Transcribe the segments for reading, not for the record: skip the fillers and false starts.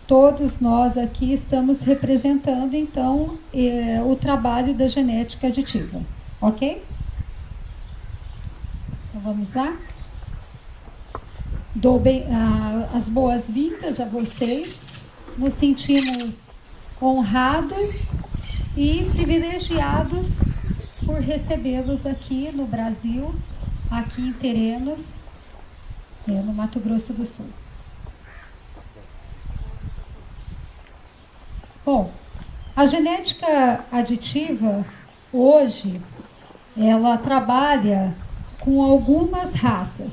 todos nós aqui estamos representando, então, o trabalho da genética aditiva, ok? Então, vamos lá? Dou as boas-vindas a vocês, nos sentimos honrados e privilegiados por recebê-los aqui no Brasil, aqui em Terenos, no Mato Grosso do Sul. Bom, a genética aditiva, hoje, ela trabalha com algumas raças.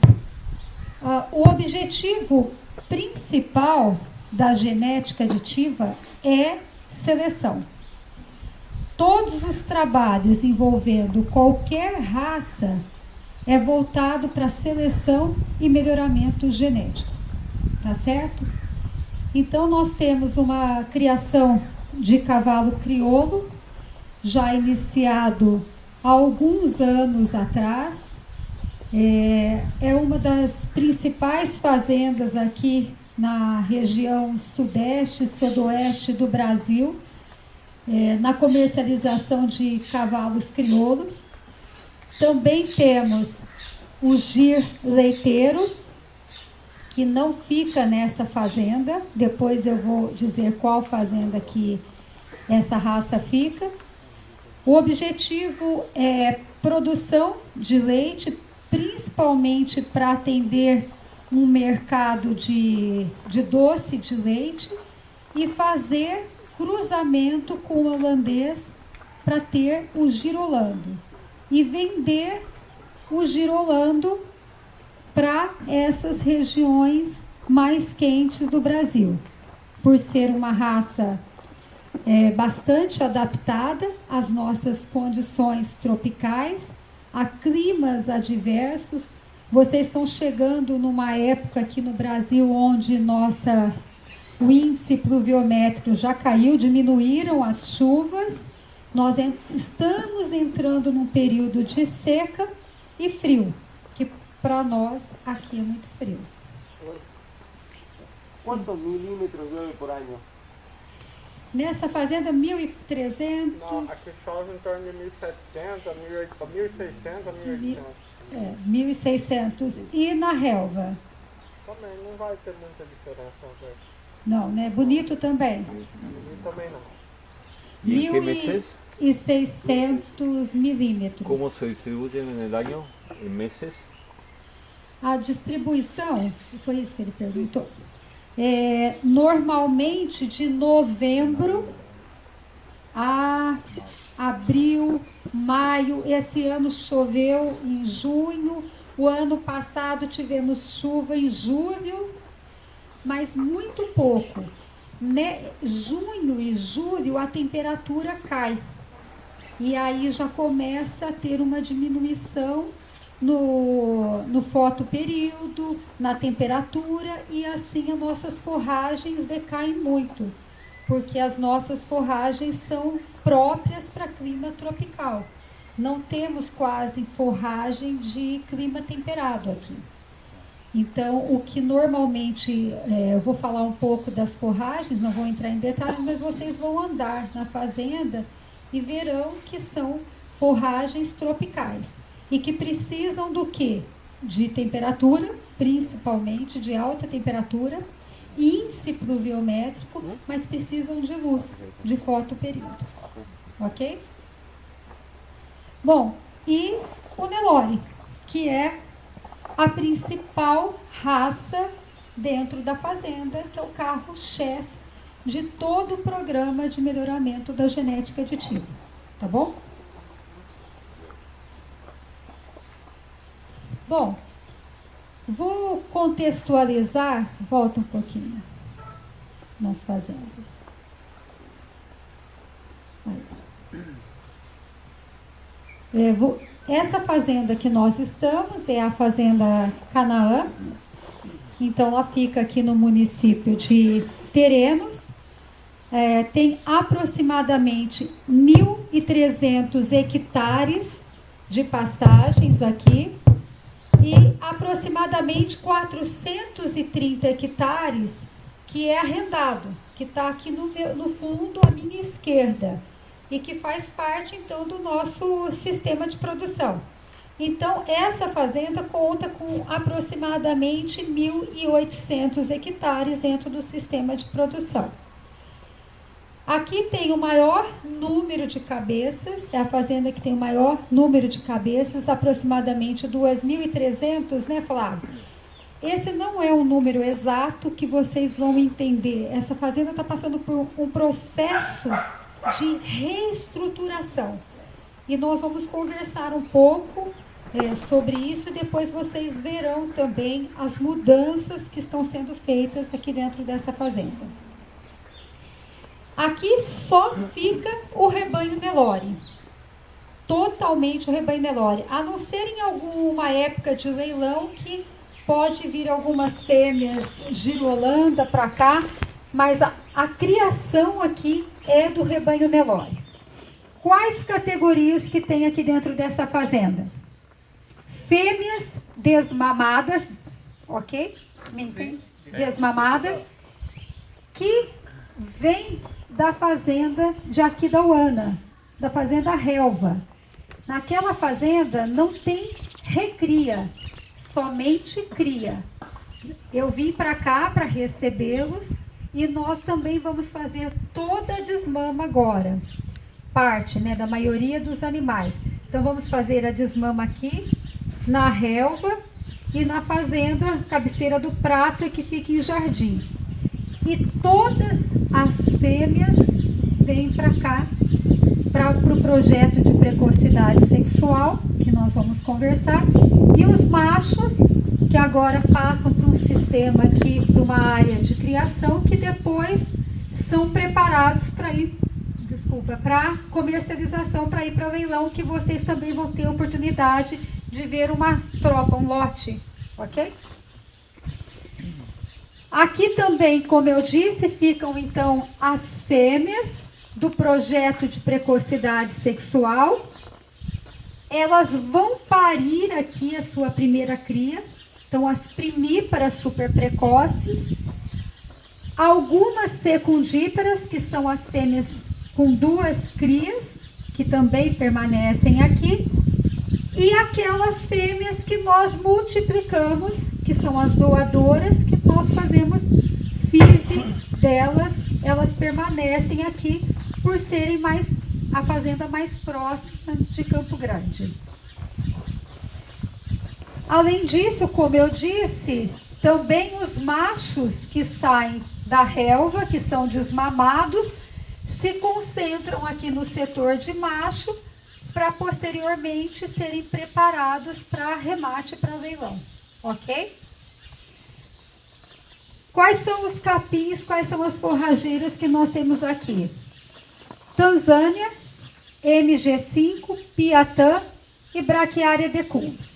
O objetivo principal da genética aditiva é seleção. Todos os trabalhos envolvendo qualquer raça é voltado para seleção e melhoramento genético, tá certo? Então, nós temos uma criação de cavalo crioulo, já iniciado há alguns anos atrás. É uma das principais fazendas aqui na região sudeste, sudoeste do Brasil, na comercialização de cavalos crioulos. Também temos o gir leiteiro, que não fica nessa fazenda. Depois eu vou dizer qual fazenda que essa raça fica. O objetivo é produção de leite, principalmente para atender um mercado de doce de leite e fazer cruzamento com o holandês para ter o girolando e vender o girolando para essas regiões mais quentes do Brasil, por ser uma raça bastante adaptada às nossas condições tropicais, a climas adversos. Vocês estão chegando numa época aqui no Brasil onde o índice pluviométrico já caiu, diminuíram as chuvas. Nós estamos entrando num período de seca e frio, que para nós aqui é muito frio. Quantos milímetros llueve por ano? Nessa fazenda, 1.300. Não, aqui chove em torno de 1.700 a 1.600 a 1.800. 1.600. E na relva? Também não vai ter muita diferença. Não, né? Bonito também? Bonito também não. ¿Y en qué meses? 1.600 milímetros. ¿Cómo se distribuyen en el año? ¿En meses? A distribuição, foi isso que ele perguntou, normalmente de novembro a abril, maio. Esse ano choveu em junho, o ano passado tivemos chuva em julho, mas muito pouco. Junho e julho a temperatura cai, e aí já começa a ter uma diminuição no fotoperíodo, na temperatura, e assim as nossas forragens decaem muito, porque as nossas forragens são próprias para clima tropical. Não temos quase forragem de clima temperado aqui. Então, o que normalmente, eu vou falar um pouco das forragens, não vou entrar em detalhes, mas vocês vão andar na fazenda e verão que são forragens tropicais. E que precisam do quê? De temperatura, principalmente de alta temperatura, índice pluviométrico, mas precisam de luz, de fotoperíodo. Ok? Bom, e o Nelore, que é a principal raça dentro da fazenda, que é o carro-chefe de todo o programa de melhoramento da genética aditiva. Tá bom? Bom, vou contextualizar, volta um pouquinho, nas fazendas. Essa fazenda que nós estamos é a Fazenda Canaã. Então, ela fica aqui no município de Terenos. Tem aproximadamente 1.300 hectares de pastagens aqui e aproximadamente 430 hectares que é arrendado, que está aqui no fundo à minha esquerda e que faz parte então do nosso sistema de produção. Então essa fazenda conta com aproximadamente 1.800 hectares dentro do sistema de produção. Aqui tem o maior número de cabeças, é a fazenda que tem o maior número de cabeças, aproximadamente 2.300, né, Flávio? Esse não é um número exato que vocês vão entender. Essa fazenda está passando por um processo de reestruturação. E nós vamos conversar um pouco sobre isso e depois vocês verão também as mudanças que estão sendo feitas aqui dentro dessa fazenda. Aqui só fica o rebanho Nelore. Totalmente o rebanho Nelore. A não ser em alguma época de leilão que pode vir algumas fêmeas girolanda para cá, mas a criação aqui é do rebanho Nelore. Quais categorias que tem aqui dentro dessa fazenda? Fêmeas desmamadas, ok? Me entende? Desmamadas, que vem da fazenda de Aquidauana, da fazenda Relva. Naquela fazenda não tem recria, somente cria. Eu vim para cá para recebê-los e nós também vamos fazer toda a desmama agora. Parte, né, da maioria dos animais. Então vamos fazer a desmama aqui, na relva e na fazenda Cabeceira do Prata, que fica em Jardim. E todas as fêmeas vêm para cá, para o projeto de precocidade sexual, que nós vamos conversar, e os machos, que agora passam para um sistema aqui, para uma área de criação, que depois são preparados para ir, para comercialização, para ir para leilão, que vocês também vão ter a oportunidade de ver uma tropa, um lote, ok? Aqui também, como eu disse, ficam então as fêmeas do projeto de precocidade sexual. Elas vão parir aqui a sua primeira cria, então as primíparas super precoces. Algumas secundíparas, que são as fêmeas com 2 crias, que também permanecem aqui. E aquelas fêmeas que nós multiplicamos, que são as doadoras, que nós fazemos FIV delas, elas permanecem aqui por serem a fazenda mais próxima de Campo Grande. Além disso, como eu disse, também os machos que saem da relva, que são desmamados, se concentram aqui no setor de macho, para posteriormente serem preparados para remate, para leilão, ok? Quais são os capins, quais são as forrageiras que nós temos aqui? Tanzânia, MG5, Piatã e Braquiária decumbens.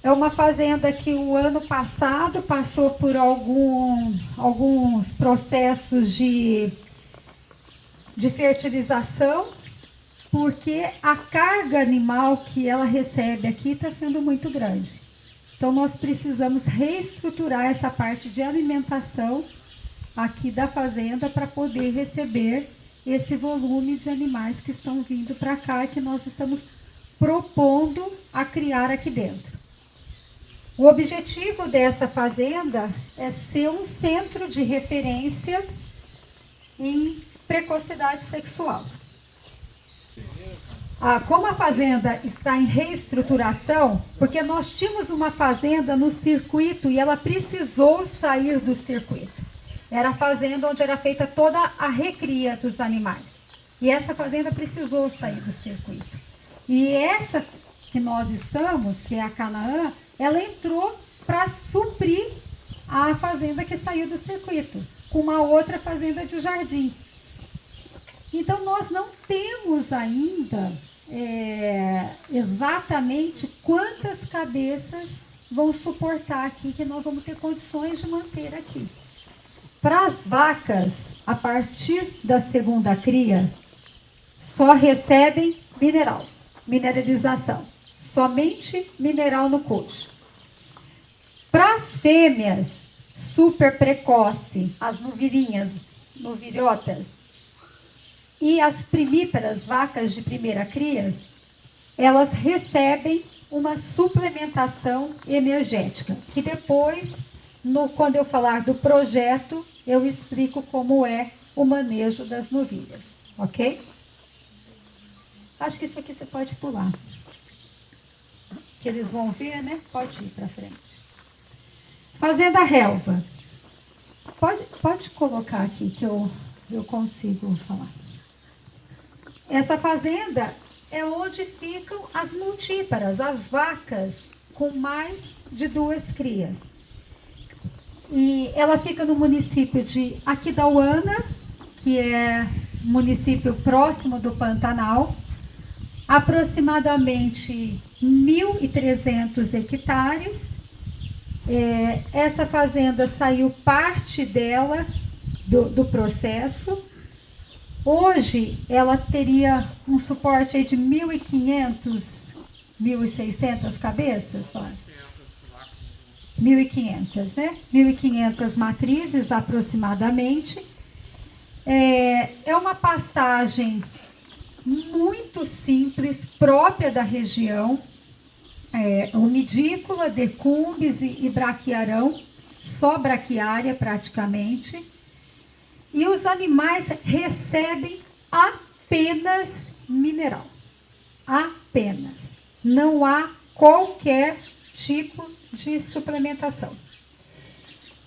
É uma fazenda que o ano passado passou por alguns processos de fertilização, porque a carga animal que ela recebe aqui está sendo muito grande. Então, nós precisamos reestruturar essa parte de alimentação aqui da fazenda para poder receber esse volume de animais que estão vindo para cá e que nós estamos propondo a criar aqui dentro. O objetivo dessa fazenda é ser um centro de referência em precocidade sexual. Como a fazenda está em reestruturação, porque nós tínhamos uma fazenda no circuito e ela precisou sair do circuito. Era a fazenda onde era feita toda a recria dos animais. E essa fazenda precisou sair do circuito. E essa que nós estamos, que é a Canaã, ela entrou para suprir a fazenda que saiu do circuito, com uma outra fazenda de jardim. Então, nós não temos ainda exatamente quantas cabeças vão suportar aqui, que nós vamos ter condições de manter aqui. Para as vacas, a partir da segunda cria, só recebem mineral, mineralização, somente mineral no coxo. Para as fêmeas, super precoce, as novilhinhas, novilhotas, e as primíparas, vacas de primeira cria, elas recebem uma suplementação energética, que depois, quando eu falar do projeto, eu explico como é o manejo das novilhas, ok? Acho que isso aqui você pode pular. Que eles vão ver, né? Pode ir para frente. Fazenda Relva. Pode colocar aqui que eu consigo falar. Essa fazenda é onde ficam as multíparas, as vacas com mais de 2 crias. E ela fica no município de Aquidauana, que é município próximo do Pantanal, aproximadamente 1.300 hectares. Essa fazenda saiu parte dela do processo. Hoje ela teria um suporte aí de 1.500, 1.600 cabeças, Flávio? 1.500, né? 1.500 matrizes aproximadamente. É uma pastagem muito simples, própria da região, umidícola, decumbes e braquiarão, só braquiária praticamente. E os animais recebem apenas mineral. Apenas. Não há qualquer tipo de suplementação.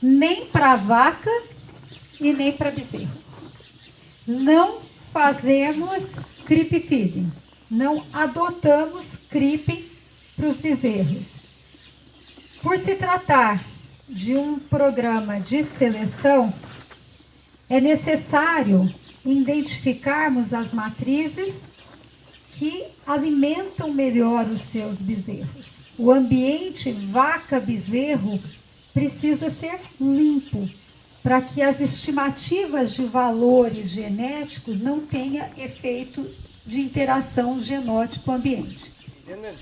Nem para vaca e nem para bezerro. Não fazemos creep feeding. Não adotamos creeping para os bezerros. Por se tratar de um programa de seleção, é necessário identificarmos as matrizes que alimentam melhor os seus bezerros. O ambiente vaca-bezerro precisa ser limpo, para que as estimativas de valores genéticos não tenham efeito de interação genótipo-ambiente. ¿Entienden?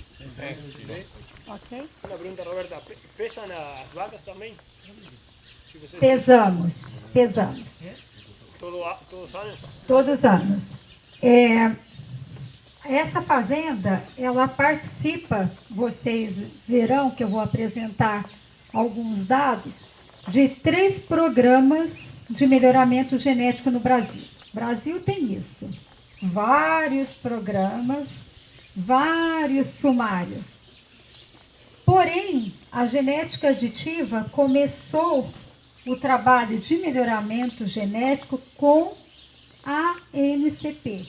Ok? Una pregunta, Roberta. ¿Pesan as vacas também? Pesamos. Todos os anos? Todos os anos. Essa fazenda, ela participa, vocês verão que eu vou apresentar alguns dados, de 3 programas de melhoramento genético no Brasil. O Brasil tem isso. Vários programas, vários sumários. Porém, a genética aditiva começou o trabalho de melhoramento genético com a ANCP,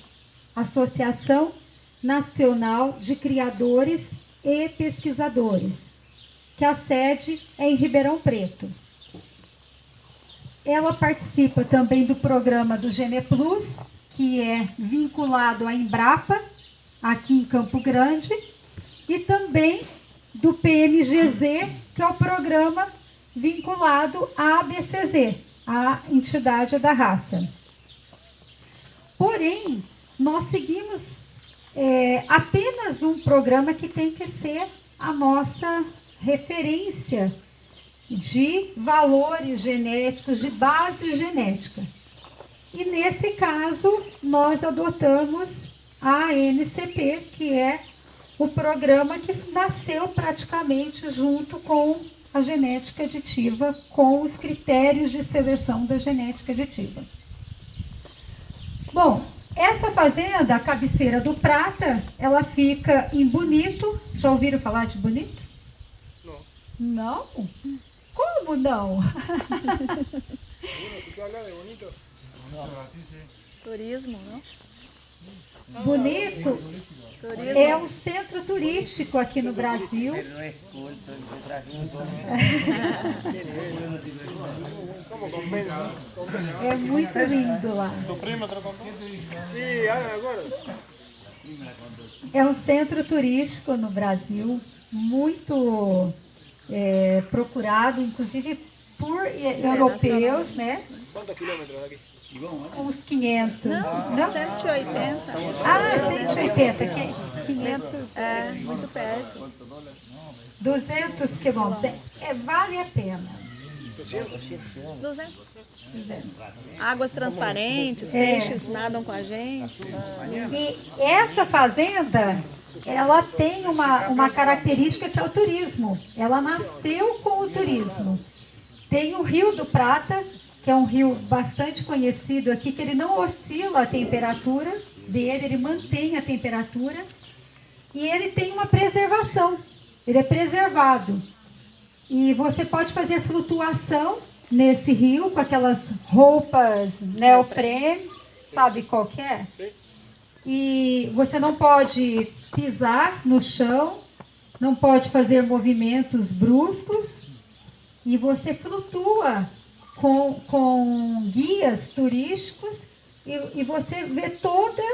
Associação Nacional de Criadores e Pesquisadores, que a sede é em Ribeirão Preto. Ela participa também do programa do GenePlus, que é vinculado à Embrapa, aqui em Campo Grande, e também do PMGZ, que é o programa vinculado à ABCZ, a entidade da raça. Porém, nós seguimos apenas um programa que tem que ser a nossa referência de valores genéticos, de base genética. E nesse caso, nós adotamos a ANCP, que é o programa que nasceu praticamente junto com a genética aditiva, com os critérios de seleção da genética aditiva. Bom, essa fazenda, a cabeceira do Prata, ela fica em Bonito. Já ouviram falar de Bonito? Não. Não? Como não? Turismo, não? Bonito Turismo. é um centro turístico aqui no Brasil. Como compensa? É muito lindo lá. Tu prima te lo compró? Sí, agora. É um centro turístico no Brasil, muito procurado, inclusive por europeus, né? Quantos quilômetros daqui? Uns 500. Não, 180. Ah, 180. 500. É, muito perto. 200 quilômetros. Vale a pena. 200. Águas transparentes, peixes nadam com a gente. E essa fazenda, ela tem uma característica que é o turismo. Ela nasceu com o turismo. Tem o Rio do Prata, que é um rio bastante conhecido aqui, que ele não oscila a temperatura dele, ele mantém a temperatura. E ele tem uma preservação, ele é preservado. E você pode fazer flutuação nesse rio com aquelas roupas neoprene, sabe qual que é? E você não pode pisar no chão, não pode fazer movimentos bruscos, e você flutua com guias turísticos e você vê todos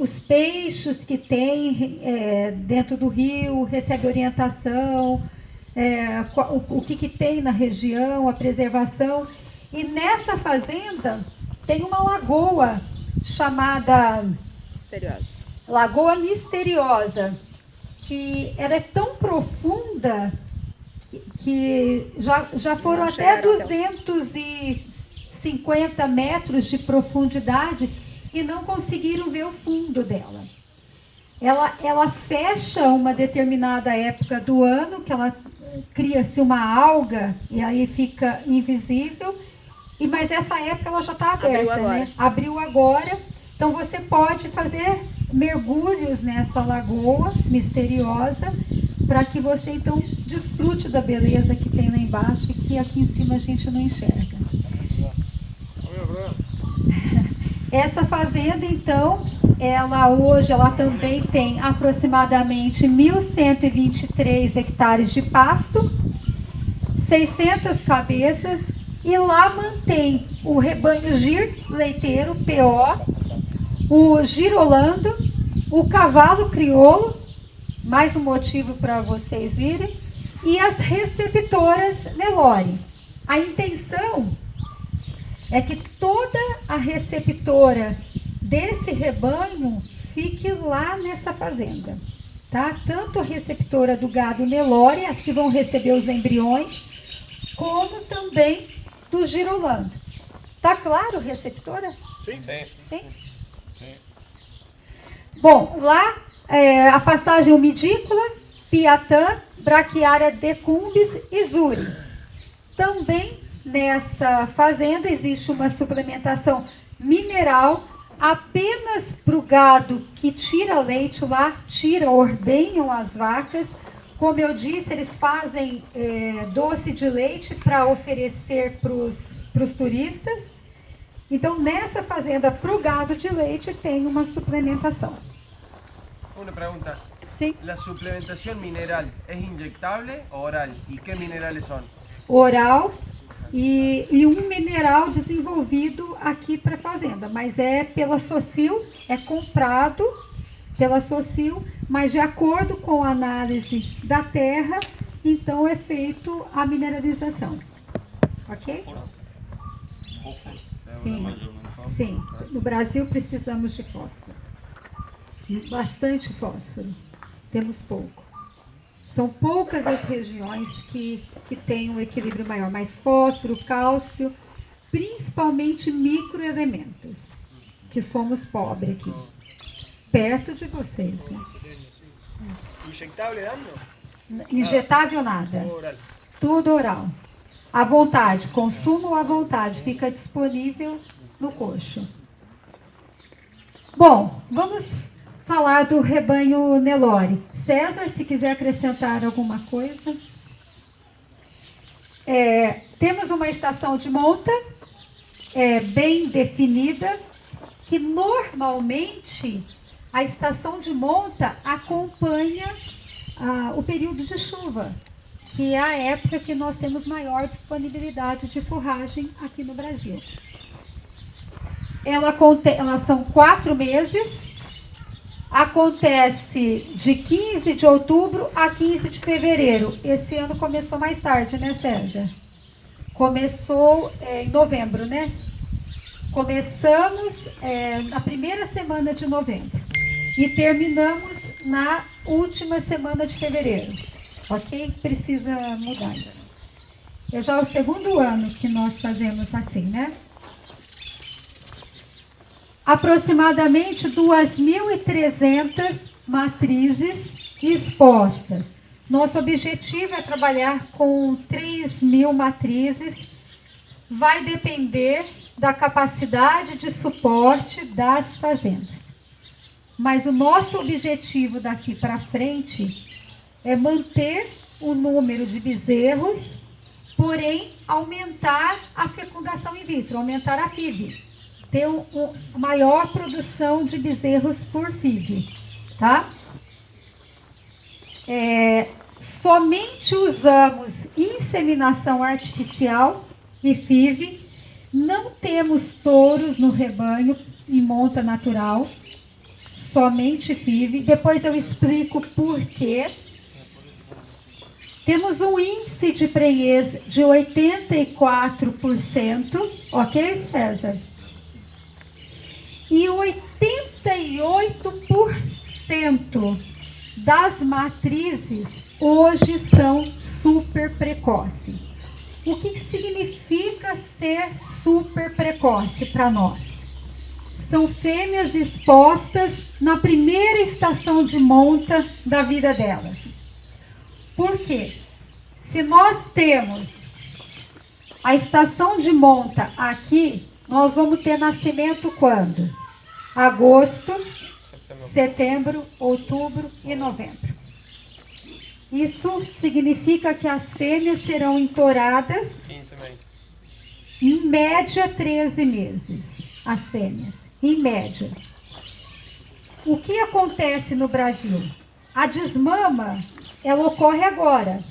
os peixes que tem dentro do rio, recebe orientação, o que tem na região, a preservação. E nessa fazenda tem uma lagoa chamada Lagoa Misteriosa, que ela é tão profunda que já foram até 250 metros de profundidade e não conseguiram ver o fundo dela. Ela fecha uma determinada época do ano, que ela cria-se uma alga e aí fica invisível, mas essa época ela já está aberta, né? Abriu agora, então você pode fazer mergulhos nessa lagoa misteriosa para que você então desfrute da beleza que tem lá embaixo e que aqui em cima a gente não enxerga. Essa fazenda então, hoje ela também tem aproximadamente 1.123 hectares de pasto, 600 cabeças, e lá mantém o rebanho gir leiteiro, PO, o girolando, o cavalo crioulo, mais um motivo para vocês virem, e as receptoras Nelore. A intenção é que toda a receptora desse rebanho fique lá nessa fazenda, tá? Tanto a receptora do gado Nelore, as que vão receber os embriões, como também do girolando. Tá claro, receptora? Sim. Sim? Bom, lá a pastagem umidícola, piatã, braquiária decumbis e zuri. Também nessa fazenda existe uma suplementação mineral apenas para o gado que tira leite lá, ordenham as vacas. Como eu disse, eles fazem doce de leite para oferecer para os turistas. Então, nessa fazenda, para o gado de leite, tem uma suplementação. Una pregunta. Sim. ¿La suplementación mineral es inyectable o oral? ¿Y qué minerales son? Oral e um mineral desenvolvido aqui para a fazenda, mas é pela Socil, é comprado pela Socil, mas de acordo com a análise da terra, então é feito a mineralização. Ok? Sim, sim. No Brasil precisamos de fósforo. Bastante fósforo. Temos pouco. São poucas as regiões que têm um equilíbrio maior, mais fósforo, cálcio, principalmente microelementos, que somos pobres aqui. Perto de vocês, né? Injetável não? Injetável nada. Oral. Tudo oral. À vontade, consumo à vontade, fica disponível no coxo. Bom, vamos falar do rebanho Nelore. César, se quiser acrescentar alguma coisa. Temos uma estação de monta bem definida, que normalmente a estação de monta acompanha o período de chuva, que é a época que nós temos maior disponibilidade de forragem aqui no Brasil. Elas são 4 meses, acontece de 15 de outubro a 15 de fevereiro. Esse ano começou mais tarde, né, Sérgio? Começou em novembro, né? Começamos na primeira semana de novembro e terminamos na última semana de fevereiro. Ok? Precisa mudar isso. É já o segundo ano que nós fazemos assim, né? Aproximadamente 2.300 matrizes expostas. Nosso objetivo é trabalhar com 3.000 matrizes. Vai depender da capacidade de suporte das fazendas. Mas o nosso objetivo daqui para frente é manter o número de bezerros, porém aumentar a fecundação in vitro, aumentar a FIV, ter uma maior produção de bezerros por FIV, tá? Somente usamos inseminação artificial e FIV, não temos touros no rebanho em monta natural, somente FIV. Depois eu explico por quê. Temos um índice de prenhez de 84%, ok, César? E 88% das matrizes hoje são super precoce. O que significa ser super precoce para nós? São fêmeas expostas na primeira estação de monta da vida delas. Por quê? Se nós temos a estação de monta aqui, nós vamos ter nascimento quando? Agosto, setembro, outubro e novembro. Isso significa que as fêmeas serão entouradas 15 meses. em média 13 meses. As fêmeas, em média. O que acontece no Brasil? A desmama, ela ocorre agora,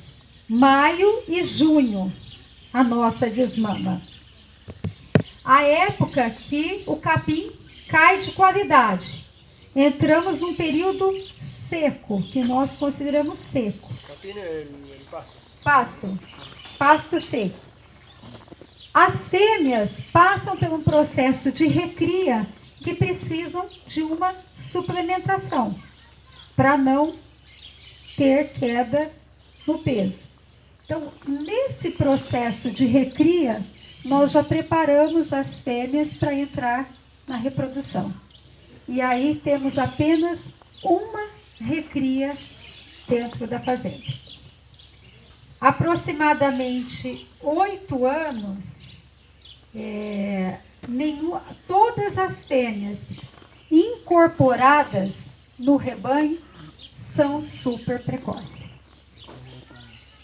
maio e junho, a nossa desmama. A época que o capim cai de qualidade. Entramos num período seco, que nós consideramos seco. Capim el pasto. Pasto seco. As fêmeas passam por um processo de recria que precisam de uma suplementação para não ter queda no peso. Então, nesse processo de recria, nós já preparamos as fêmeas para entrar na reprodução. E aí temos apenas uma recria dentro da fazenda. Aproximadamente 8 anos, todas as fêmeas incorporadas no rebanho são super precoces.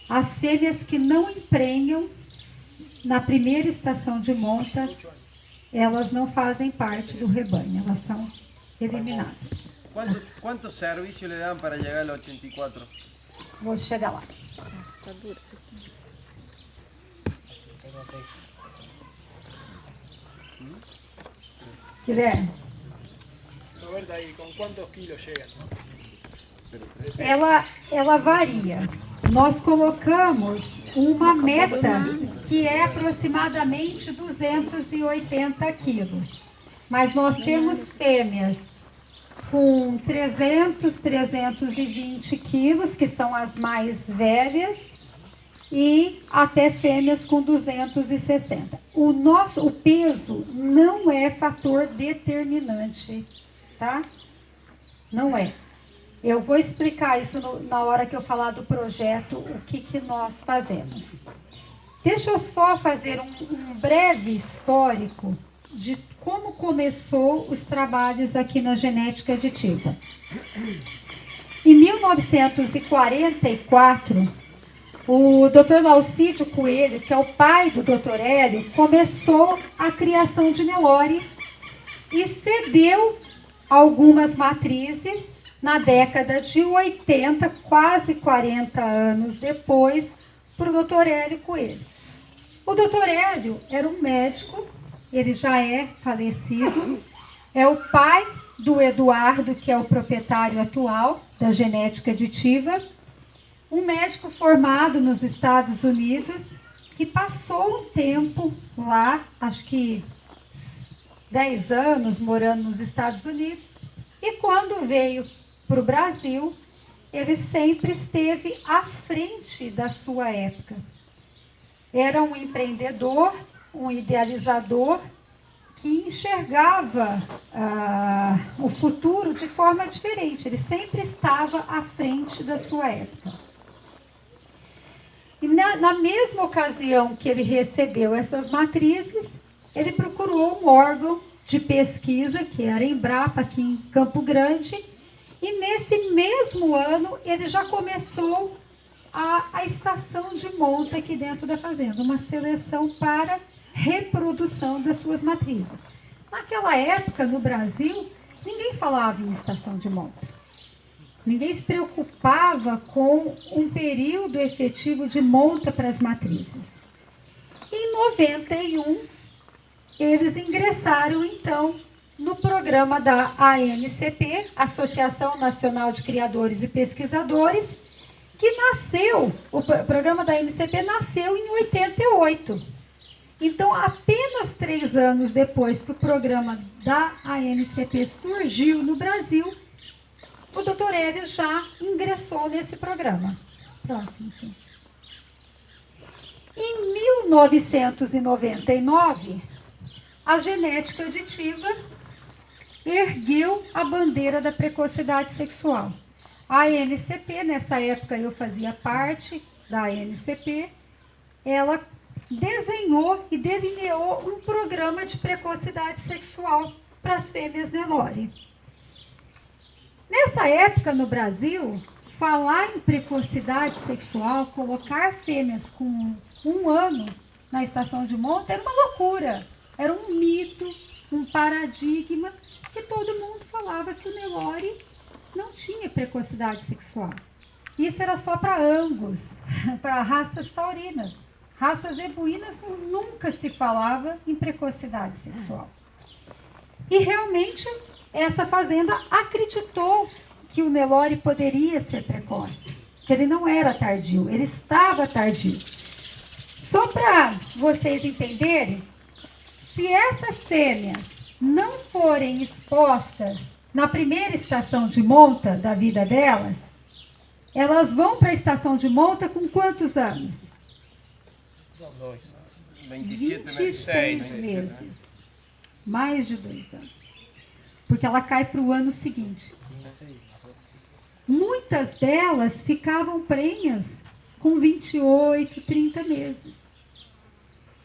As fêmeas que não emprenham na primeira estação de monta, elas não fazem parte do rebanho, elas são eliminadas. ¿Cuántos servicios le dan para llegar al 84? Vou chegar lá. Nossa, tá duro isso aqui. Guilherme, A ver, daí, ¿con cuántos kilos llegan? ela varia. Nós colocamos uma meta que é aproximadamente 280 quilos. Mas nós temos fêmeas com 300, 320 quilos, que são as mais velhas, e até fêmeas com 260. O peso não é fator determinante, tá? Não é. Eu vou explicar isso na hora que eu falar do projeto, o que nós fazemos. Deixa eu só fazer um breve histórico de como começou os trabalhos aqui na genética aditiva. Em 1944, o Dr. Laucídio Coelho, que é o pai do Dr. Hélio, começou a criação de Nelore e cedeu algumas matrizes na década de 80, quase 40 anos depois, para o Dr. Hélio Coelho. O Dr. Hélio era um médico, ele já é falecido, é o pai do Eduardo, que é o proprietário atual da genética aditiva, um médico formado nos Estados Unidos, que passou um tempo lá, acho que 10 anos morando nos Estados Unidos, e quando veio para o Brasil, ele sempre esteve à frente da sua época. era um empreendedor, um idealizador, que enxergava o futuro de forma diferente. Ele sempre estava à frente da sua época. E na mesma ocasião que ele recebeu essas matrizes, ele procurou um órgão de pesquisa, que era a Embrapa, aqui em Campo Grande, e nesse mesmo ano ele já começou a estação de monta aqui dentro da fazenda, uma seleção para reprodução das suas matrizes. Naquela época, no Brasil, ninguém falava em estação de monta. Ninguém se preocupava com um período efetivo de monta para as matrizes. Em 91, eles ingressaram, então, no programa da ANCP, Associação Nacional de Criadores e Pesquisadores, que nasceu, o programa da ANCP nasceu em 88. Então, apenas 3 anos depois que o programa da ANCP surgiu no Brasil, o Dr. Hélio já ingressou nesse programa. Próximo, sim. Em 1999, a genética aditiva ergueu a bandeira da precocidade sexual. A ANCP, nessa época eu fazia parte da ANCP, ela desenhou e delineou um programa de precocidade sexual para as fêmeas Nelore. Nessa época, no Brasil, falar em precocidade sexual, colocar fêmeas com 1 ano na estação de monta, era uma loucura. Era um mito, um paradigma, que todo mundo falava que o Nelore não tinha precocidade sexual. Isso era só para Angus, para raças taurinas. Raças zebuínas nunca se falava em precocidade sexual. E realmente essa fazenda acreditou que o Nelore poderia ser precoce, que ele não era tardio, ele estava tardio. Só para vocês entenderem, se essas fêmeas não forem expostas na primeira estação de monta da vida delas, elas vão para a estação de monta com quantos anos? 26 meses. Mais de 2 anos. Porque ela cai para o ano seguinte. Muitas delas ficavam prenhas com 28, 30 meses.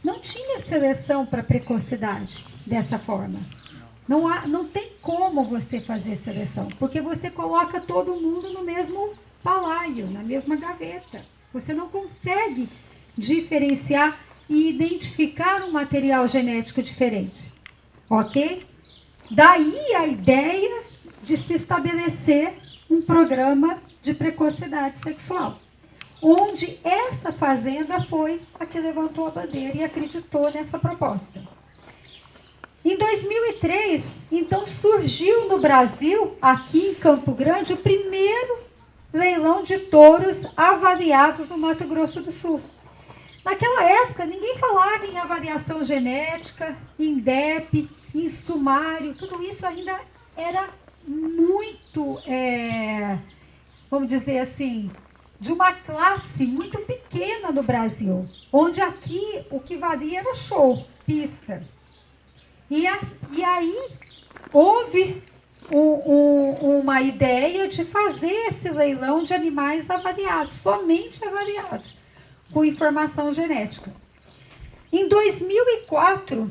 Não tinha seleção para precocidade dessa forma. Não tem como você fazer seleção, porque você coloca todo mundo no mesmo balaio, na mesma gaveta. Você não consegue diferenciar e identificar um material genético diferente. Ok? Daí a ideia de se estabelecer um programa de precocidade sexual, onde essa fazenda foi a que levantou a bandeira e acreditou nessa proposta. Em 2003, então, surgiu no Brasil, aqui em Campo Grande, o primeiro leilão de touros avaliados no Mato Grosso do Sul. Naquela época, ninguém falava em avaliação genética, em DEP, em sumário, tudo isso ainda era muito, vamos dizer assim, de uma classe muito pequena no Brasil, onde aqui o que valia era show, pista. E aí houve uma ideia de fazer esse leilão de animais avaliados, somente avaliados, com informação genética. Em 2004,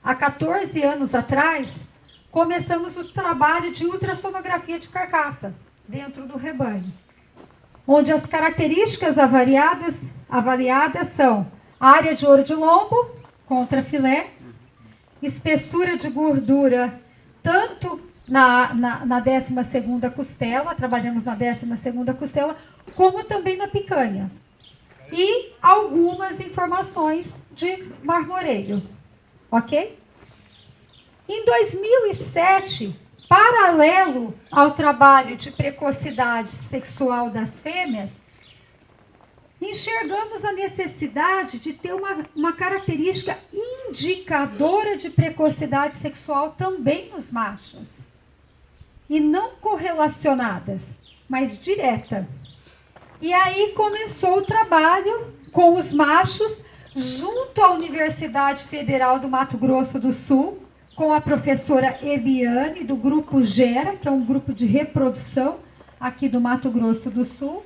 há 14 anos atrás, começamos o trabalho de ultrassonografia de carcaça dentro do rebanho, onde as características avaliadas são área de ouro de lombo contra filé, espessura de gordura, tanto na 12ª costela, trabalhamos na 12ª costela, como também na picanha. E algumas informações de marmoreio. Ok? Em 2007, paralelo ao trabalho de precocidade sexual das fêmeas, enxergamos a necessidade de ter uma característica indicadora de precocidade sexual também nos machos. E não correlacionadas, mas direta. E aí começou o trabalho com os machos, junto à Universidade Federal do Mato Grosso do Sul, com a professora Eliane, do grupo GERA, que é um grupo de reprodução aqui do Mato Grosso do Sul.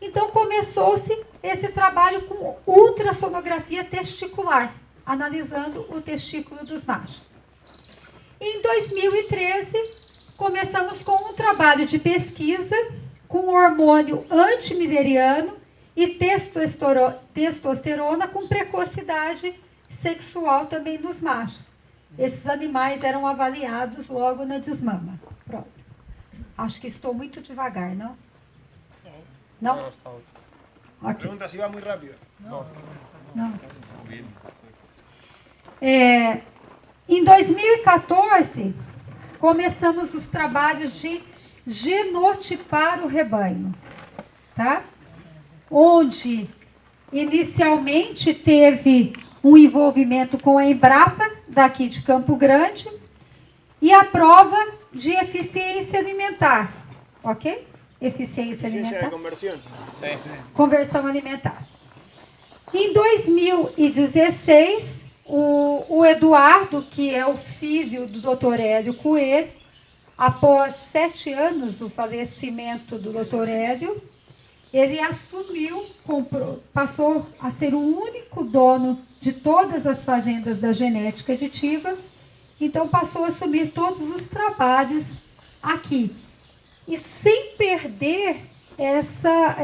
Então, começou-se esse trabalho com ultrassonografia testicular, analisando o testículo dos machos. Em 2013, começamos com um trabalho de pesquisa com hormônio antimileriano e testosterona com precocidade sexual também nos machos. Esses animais eram avaliados logo na desmama. Próximo. Acho que estou muito devagar, não? Não? Ok. Pregunta si va muy rápido. Não. Em 2014, começamos os trabalhos de genotipar o rebanho, tá? Onde inicialmente teve um envolvimento com a Embrapa, daqui de Campo Grande, e a prova de eficiência alimentar, ok? Eficiência Ciencia de alimentar. conversión. Conversão alimentar. Em 2016, o Eduardo, que é o filho do Dr. Hélio Coelho, após 7 anos do falecimento do Dr. Hélio, ele assumiu, passou a ser o único dono de todas as fazendas da genética aditiva, então passou a assumir todos os trabalhos aqui. E sem perder essa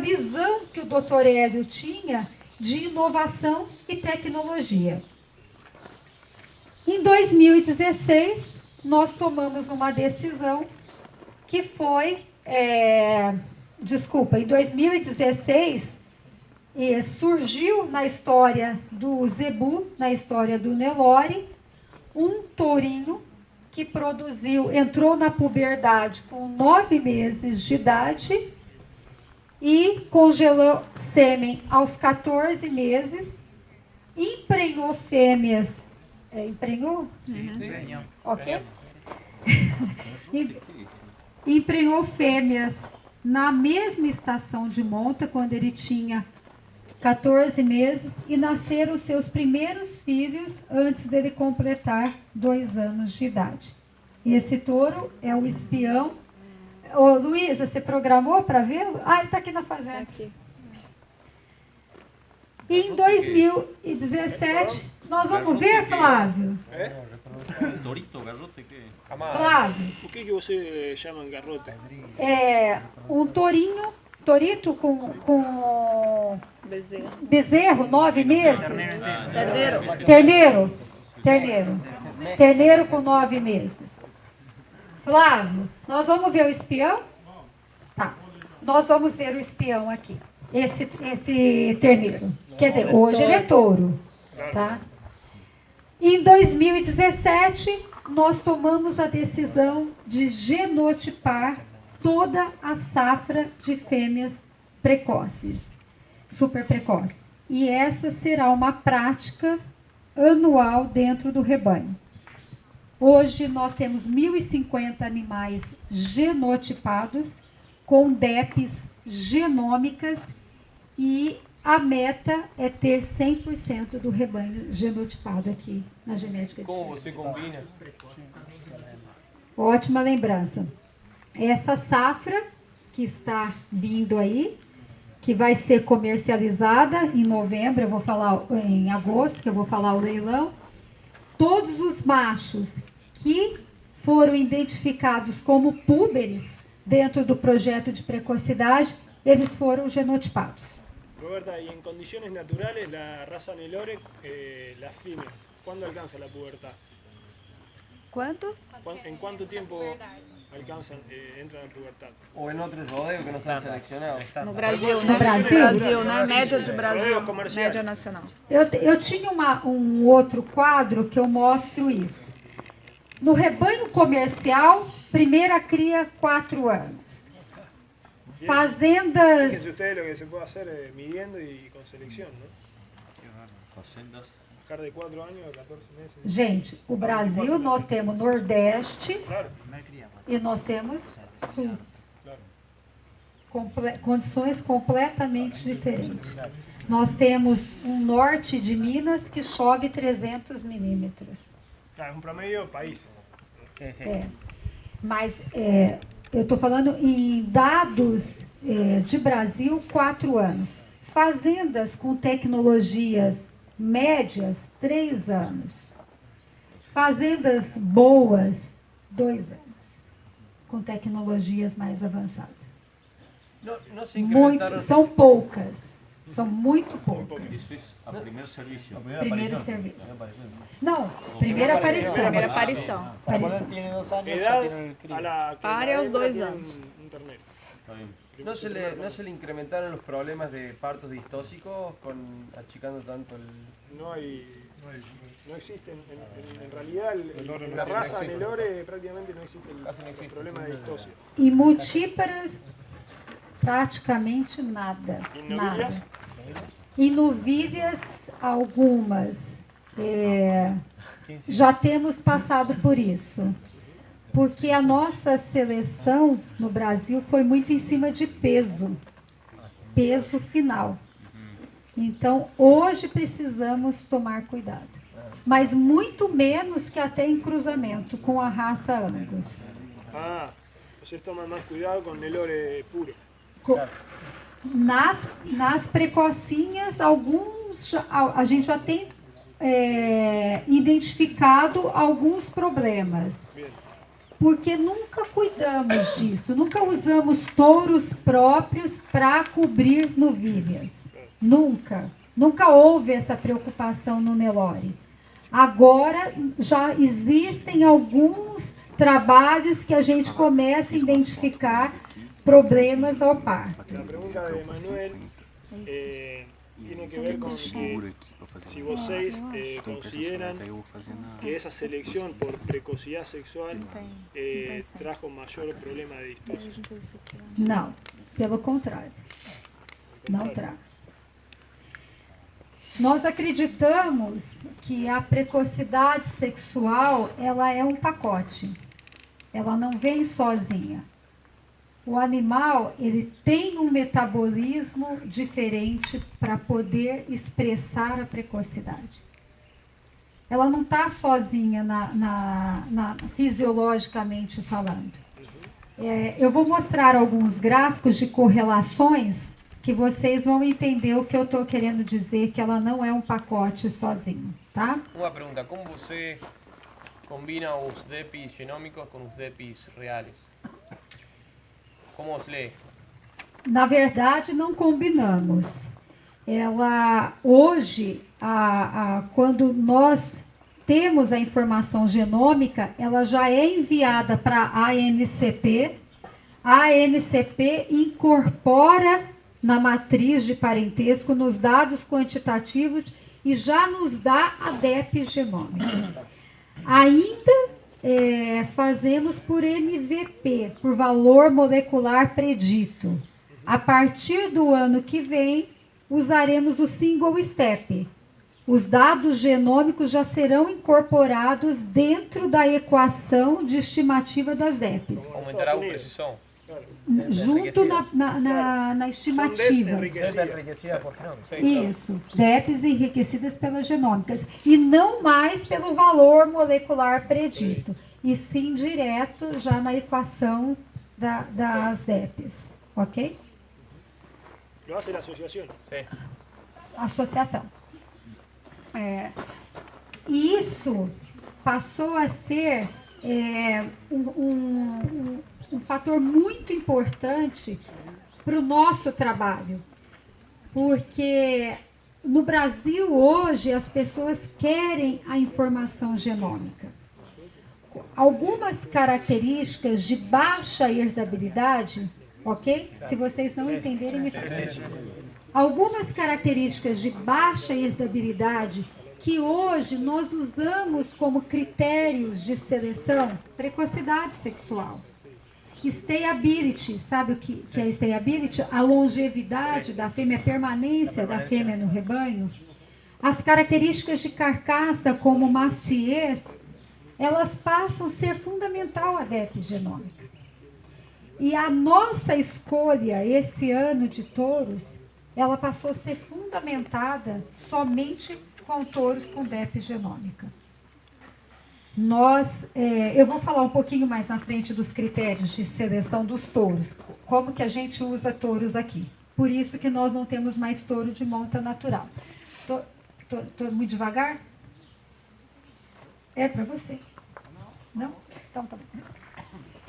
visão que o Dr. Hélio tinha de inovação e tecnologia. Em 2016, nós tomamos uma decisão que foi, em 2016, surgiu na história do Zebu, na história do Nelore, um tourinho que entrou na puberdade com 9 meses de idade e congelou sêmen aos 14 meses, emprenhou fêmeas. Emprenhou? Sim. Ok? Emprenhou fêmeas na mesma estação de monta, quando ele tinha 14 meses, e nasceram seus primeiros filhos antes dele completar 2 anos de idade. E esse touro é o espião. Ô, Luísa, você programou para vê-lo? Ah, ele está aqui na fazenda. Aqui. E em 2017, nós vamos ver, Flávio? Torito, garrote, que... Flávio, ¿Por qué que você llaman garrote? um torito com Bezerro. bezerro, 9 meses. Terneiro. Terneiro com 9 meses. Flávio, nós vamos ver o espião? Tá. Nós vamos ver o espião aqui. Esse terneiro. Quer dizer, hoje ele é touro. Tá? Em 2017, nós tomamos a decisão de genotipar toda a safra de fêmeas precoces, super precoces. E essa será uma prática anual dentro do rebanho. Hoje nós temos 1.050 animais genotipados com DEPs genômicas e a meta é ter 100% do rebanho genotipado aqui na genética de ¿Cómo se combina? Ótima lembrança. Essa safra que está vindo aí, que vai ser comercializada em novembro, eu vou falar em agosto, que eu vou falar o leilão. Todos os machos que foram identificados como púberes dentro do projeto de precocidade, eles foram genotipados. Roberta, y en condiciones naturales, la raza Nelore, las fines, ¿cuándo alcanza la pubertad? Quanto? ¿En cuánto tiempo alcanzan, entran en pubertad? O en otros rodeos que no están seleccionados. No Brasil, né? No Brasil? né? Média de Brasil. Rodeos comerciales. Média nacional. Eu tinha um outro quadro que eu mostro isso. No rebanho comercial, primeira cria 4 anos. Fazendas... Fíjense ustedes lo que se puede hacer midiendo y con selección, ¿no? Fazendas. Bajar de 4 años a 14 meses. Gente, o Brasil, nós temos Nordeste Claro, e nós temos Sul. claro. condições completamente diferentes. Nós temos um norte de Minas que chove 300 milímetros. Claro, es un promedio país. Mas eu estou falando em dados de Brasil, 4 anos. Fazendas com tecnologias médias, 3 anos. Fazendas boas, 2 anos. Com tecnologias mais avançadas. No se incrementaron. São poucas. São muito poucas. Isso é o primeiro serviço. Primeiro serviço. Não, primeira aparição. Primeira aparição. Edad a la que Pare la aos hembra 2 tiene anos. un ternero. Está bien. ¿No se le incrementaron los problemas de partos distóxicos con achicando tanto el... No existe, en realidad la raza Nelore prácticamente no existe el problema de distosia. E multíparas, praticamente nada. E novilhas? Nada. E novilhas, algumas. Já temos passado por isso. Porque a nossa seleção no Brasil foi muito em cima de peso. Peso final. Então, hoje precisamos tomar cuidado. Mas muito menos que até em cruzamento com a raça Angus. Ah, vocês tomam mais cuidado com Nelore puro. Nas precocinhas, a gente já tem identificado alguns problemas. Porque nunca cuidamos disso, nunca usamos touros próprios para cobrir novilhas. Nunca. Nunca houve essa preocupação no Nelore. Agora já existem alguns trabalhos que a gente começa a identificar problemas ao parto. A pergunta de Manuel tiene que ver con que si vocês consideran que esa selección por precocidad sexual trajo mayor problema de distosia. Não, pelo contrário. Não traz. Nós acreditamos que a precocidade sexual, ela é um pacote. Ela não vem sozinha. O animal, ele tem um metabolismo diferente para poder expressar a precocidade. Ela não está sozinha fisiologicamente falando. Eu vou mostrar alguns gráficos de correlações que vocês vão entender o que eu estou querendo dizer, que ela não é um pacote sozinho, tá? Uma pergunta, como você combina os DEPIs genômicos com os DEPIs reais? Como os lê? Na verdade, não combinamos. Hoje, quando nós temos a informação genômica, ela já é enviada para a ANCP. A ANCP incorpora na matriz de parentesco, nos dados quantitativos, e já nos dá a DEP genômica. Ainda fazemos por MVP, por valor molecular predito. A partir do ano que vem, usaremos o single step. Os dados genômicos já serão incorporados dentro da equação de estimativa das DEPs. Aumentará a precisão? Junto na estimativa. Isso, DEPs enriquecidas pelas genômicas. E não mais pelo valor molecular predito, e sim direto já na equação das DEPs. Ok? Lo hace la asociación. Associação. Isso passou a ser um fator muito importante para o nosso trabalho, porque no Brasil hoje as pessoas querem a informação genômica. Algumas características de baixa herdabilidade, ok? Se vocês não entenderem, me falem. Algumas características de baixa herdabilidade que hoje nós usamos como critérios de seleção, precocidade sexual. Stayability, sabe o que é stayability? A longevidade da fêmea, a permanência da fêmea no rebanho. As características de carcaça, como maciez, elas passam a ser fundamental a DEP genômica. E a nossa escolha esse ano de touros, ela passou a ser fundamentada somente com touros com DEP genômica. Eu vou falar um pouquinho mais na frente dos critérios de seleção dos touros, como que a gente usa touros aqui. Por isso que nós não temos mais touro de monta natural. Tô muito devagar? É para você? Não? Então, tá bom.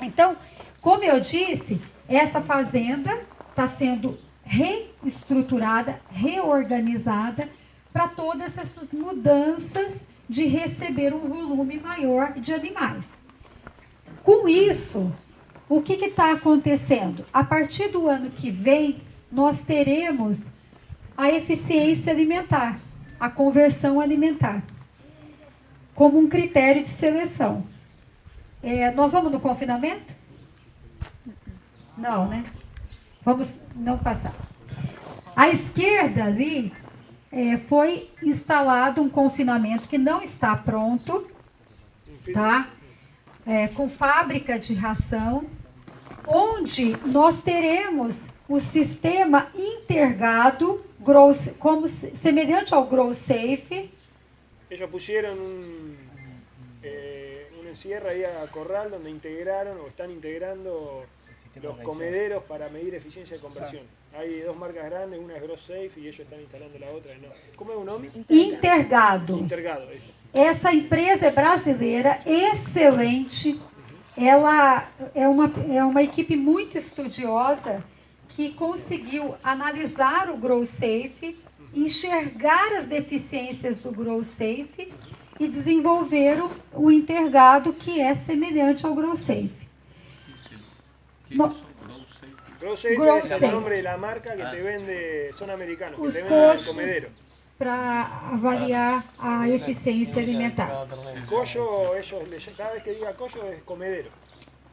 Então, como eu disse, essa fazenda está sendo reestruturada, reorganizada para todas essas mudanças de receber um volume maior de animais. Com isso, o que está acontecendo? A partir do ano que vem, nós teremos a eficiência alimentar, a conversão alimentar, como um critério de seleção. Nós vamos no confinamento? Não, né? Vamos não passar. À esquerda ali foi instalado um confinamento que não está pronto, tá? Com fábrica de ração, onde nós teremos o sistema intergado, como semelhante ao Grow Safe. Ellos pusieron un encierro ahí a corral donde integraron o están integrando los comederos para medir eficiencia de conversión. Hay dos marcas grandes, una es Grow Safe y ellos están instalando la otra. No. ¿Cómo es un nome? Intergado. Intergado, isso. Essa empresa é brasileira, excelente. Ela é uma equipe muito estudiosa que conseguiu analisar o Grow Safe, enxergar as deficiências do Grow Safe e desenvolveram o intergado que é semelhante ao Grow Safe. Grow Safe Grow es el Safe. nombre de la marca que te vende, son americanos, que Os te venden el coxos comedero. para avaliar a eficiência alimentar. Collo, cada vez que diga collo es comedero.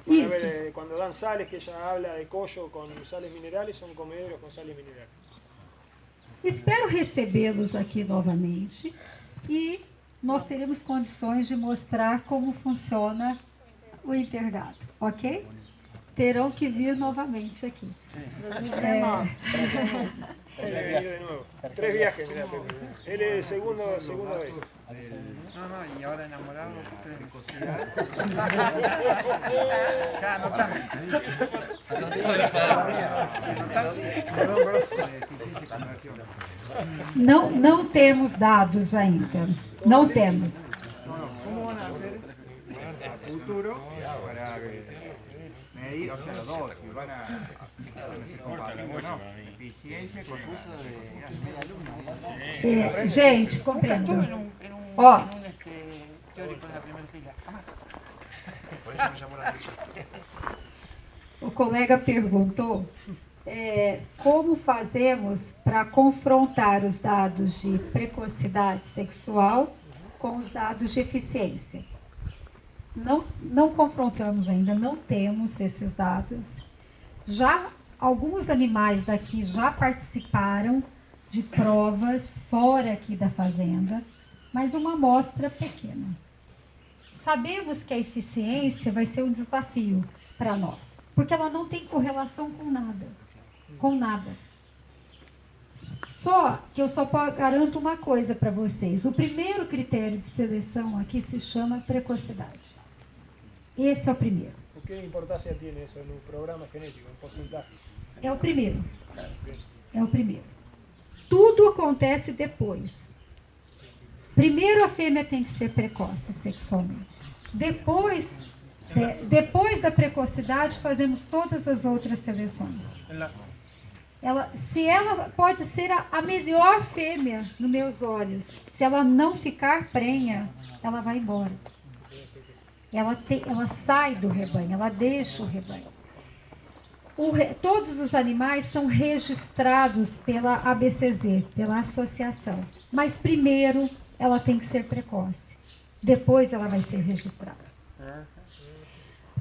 Isso. Cuando dan sales, que ella habla de collo con sales minerales, son comederos con sales minerales. Espero recebê-los aqui novamente e nós teremos condições de mostrar como funciona o intergado, ok? Terão que vir novamente aqui. De nuevo. 3 viajes, mirá, Pepe. Él es segunda vez. No, y ahora enamorado, 3 veces. Ya, anotame. Não temos dados ainda. Não temos. ¿Cómo van a hacer a futuro para medir, o sea, los dos, si van a ser compatibles o no? Eficiencia con uso de media luna. Gente, compreendo. Nunca estuve Ó. en un teórico en la primera fila, jamás. Por eso me llamó la atención. O colega perguntou como fazemos para confrontar os dados de precocidade sexual com os dados de eficiência. Não confrontamos ainda, não temos esses dados. Já alguns animais daqui já participaram de provas fora aqui da fazenda, mas uma amostra pequena. Sabemos que a eficiência vai ser um desafio para nós, porque ela não tem correlação com nada. Só que eu só garanto uma coisa para vocês. O primeiro critério de seleção aqui se chama precocidade. Esse é o primeiro. ¿Qué importancia tiene eso en un programa genético, en porcentaje? É o primeiro. É o primeiro. Tudo acontece depois. Primeiro a fêmea tem que ser precoce sexualmente. Depois da precocidade, fazemos todas as outras seleções. Se ela pode ser a melhor fêmea nos meus olhos, se ela não ficar prenha, ela vai embora. Ela sai do rebanho, ela deixa o rebanho. Todos os animais são registrados pela ABCZ, pela associação. Mas primeiro ela tem que ser precoce. Depois ela vai ser registrada.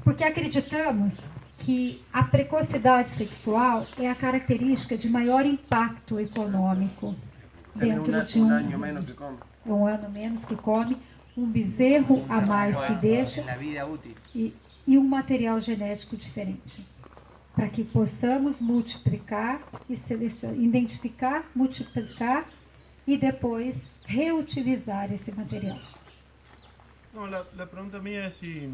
Porque acreditamos que a precocidade sexual é a característica de maior impacto econômico dentro de um ano menos que come, um bezerro a mais que deixa e um material genético diferente. para que possamos multiplicar e selecionar, identificar, multiplicar e depois reutilizar esse material. No, la pregunta mía es si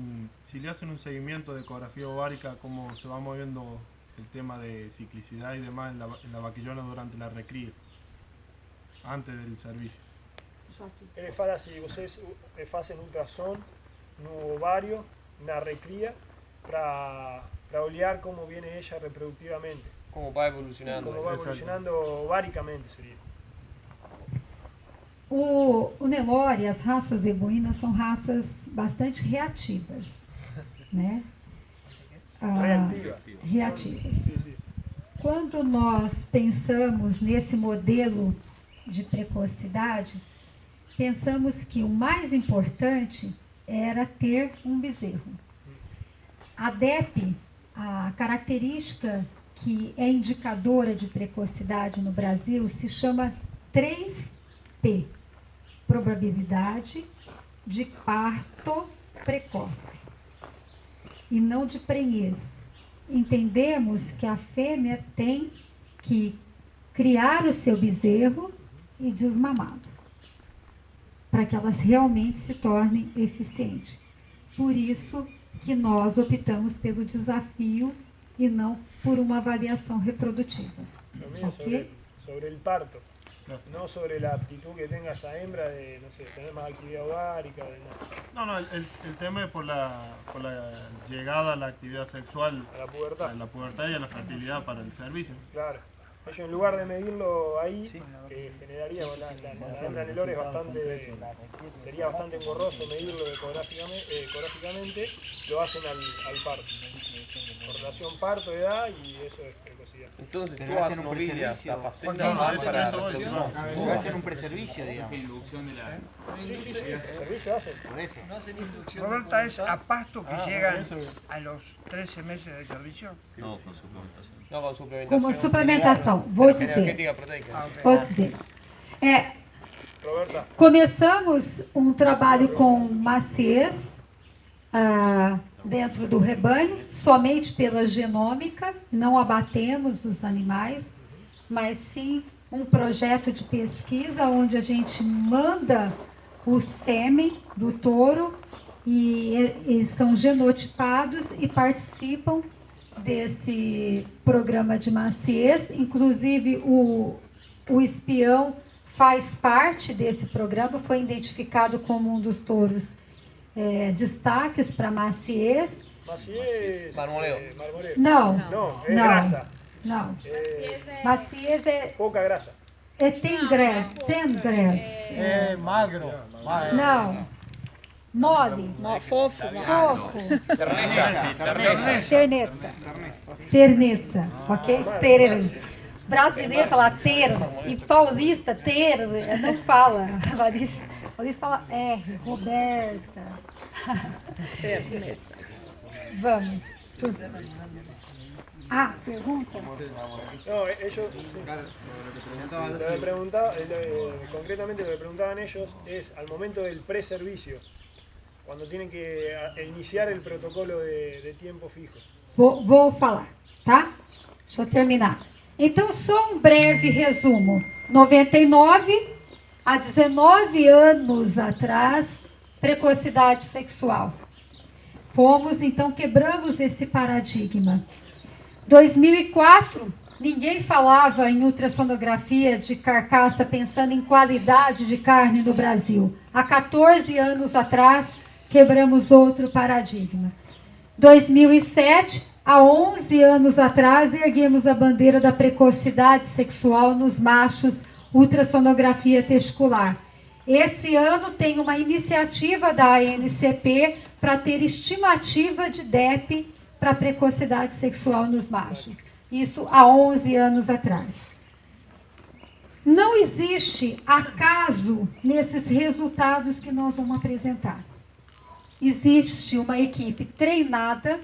le hacen un seguimiento de ecografía ovárica, cómo se va moviendo el tema de ciclicidad y demás en la vaquillona durante la recría, antes del servicio. Ele fala se vocês fazem ultrassom no ovário, na recria, para olhar como viene ella reproductivamente. Como va evolucionando. Como va evolucionando ováricamente, seria. O Nelore, as raças zebuínas são raças bastante reativas, né? Reativas. Quando nós pensamos nesse modelo de precocidade, pensamos que o mais importante era ter um bezerro. A DEP, a característica que é indicadora de precocidade no Brasil, se chama 3P. Probabilidade de parto precoce e não de prenhez. Entendemos que a fêmea tem que criar o seu bezerro e desmamá-lo, para que elas realmente se tornem eficientes. Por isso que nós optamos pelo desafio e não por uma avaliação reprodutiva. Okay? Sobre el parto. No sobre la aptitud que tenga esa hembra de, no sé, tener más actividad ovárica. No, el tema es por la llegada a la actividad sexual, a la pubertad y a la fertilidad para el servicio. Claro. Ellos en lugar de medirlo ahí, generaría la hembra Nelore sería bastante engorroso medirlo ecográficamente, lo hacen al parto. Por relación parto, edad y eso es precocidad. Entonces Pero todas hacen un novillas preservicio. apacentan más para la reproducción. Va a ser un preservicio, digamos. Sí, el preservicio hacen. Por eso. Roberta, ¿es a pasto que llegan a los 13 meses de servicio? No, con suplementación. No, con suplementación. Como suplementação, vou dizer. Energética proteica. Vou dizer. Começamos um trabalho com maciez dentro do rebanho, somente pela genômica, não abatemos os animais, mas sim um projeto de pesquisa onde a gente manda o sêmen do touro e são genotipados e participam desse programa de maciez. Inclusive o espião faz parte desse programa, foi identificado como um dos touros destaques para maciez. Maciez. Marmoleo. Não. Não, é graça. Não. Maciez é pouca graça. Tem graça. É magro. Não. Mole. Fofo. Terneza. Ok? Brasileiro fala ter e paulista ter não fala. Paulista fala R. Roberta. Vamos. Pergunta. No, ellos concretamente lo que preguntaban ellos es al momento del preservicio, cuando tienen que iniciar el protocolo de tiempo fijo. Vou falar, tá? Deixa eu terminar. Então, só um breve resumo. 99, há 19 anos atrás, precocidade sexual. Então, quebramos esse paradigma. 2004, ninguém falava em ultrassonografia de carcaça pensando em qualidade de carne no Brasil. Há 14 anos atrás, quebramos outro paradigma. 2007, há 11 anos atrás, erguemos a bandeira da precocidade sexual nos machos, ultrassonografia testicular. Esse ano tem uma iniciativa da ANCP para ter estimativa de DEP para precocidade sexual nos machos. Isso há 11 anos atrás. Não existe acaso nesses resultados que nós vamos apresentar. Existe uma equipe treinada,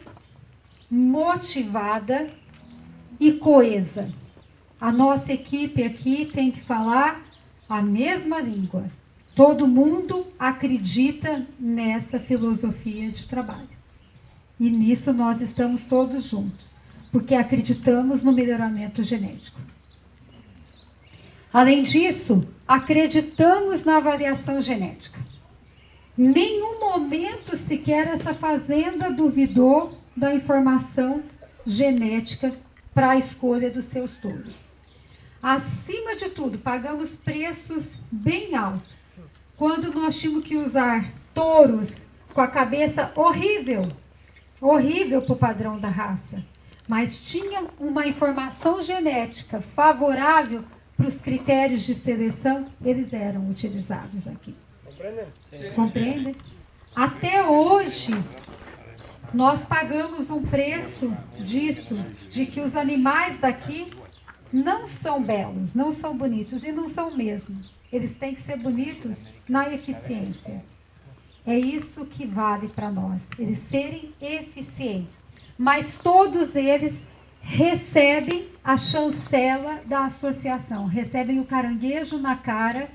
motivada e coesa. A nossa equipe aqui tem que falar a mesma língua. Todo mundo acredita nessa filosofia de trabalho. E nisso nós estamos todos juntos. porque acreditamos no melhoramento genético. Além disso, acreditamos na variação genética. Em nenhum momento sequer essa fazenda duvidou da informação genética para a escolha dos seus touros. Acima de tudo, pagamos preços bem altos. Quando nós tínhamos que usar touros com a cabeça horrível para o padrão da raça, mas tinha uma informação genética favorável para os critérios de seleção, eles eram utilizados aqui. Compreendem? Até hoje, nós pagamos um preço disso, de que os animais daqui não são belos, não são bonitos, e não são mesmo. Eles têm que ser bonitos na eficiência. É isso que vale para nós, eles serem eficientes. Mas todos eles recebem a chancela da associação, recebem o caranguejo na cara,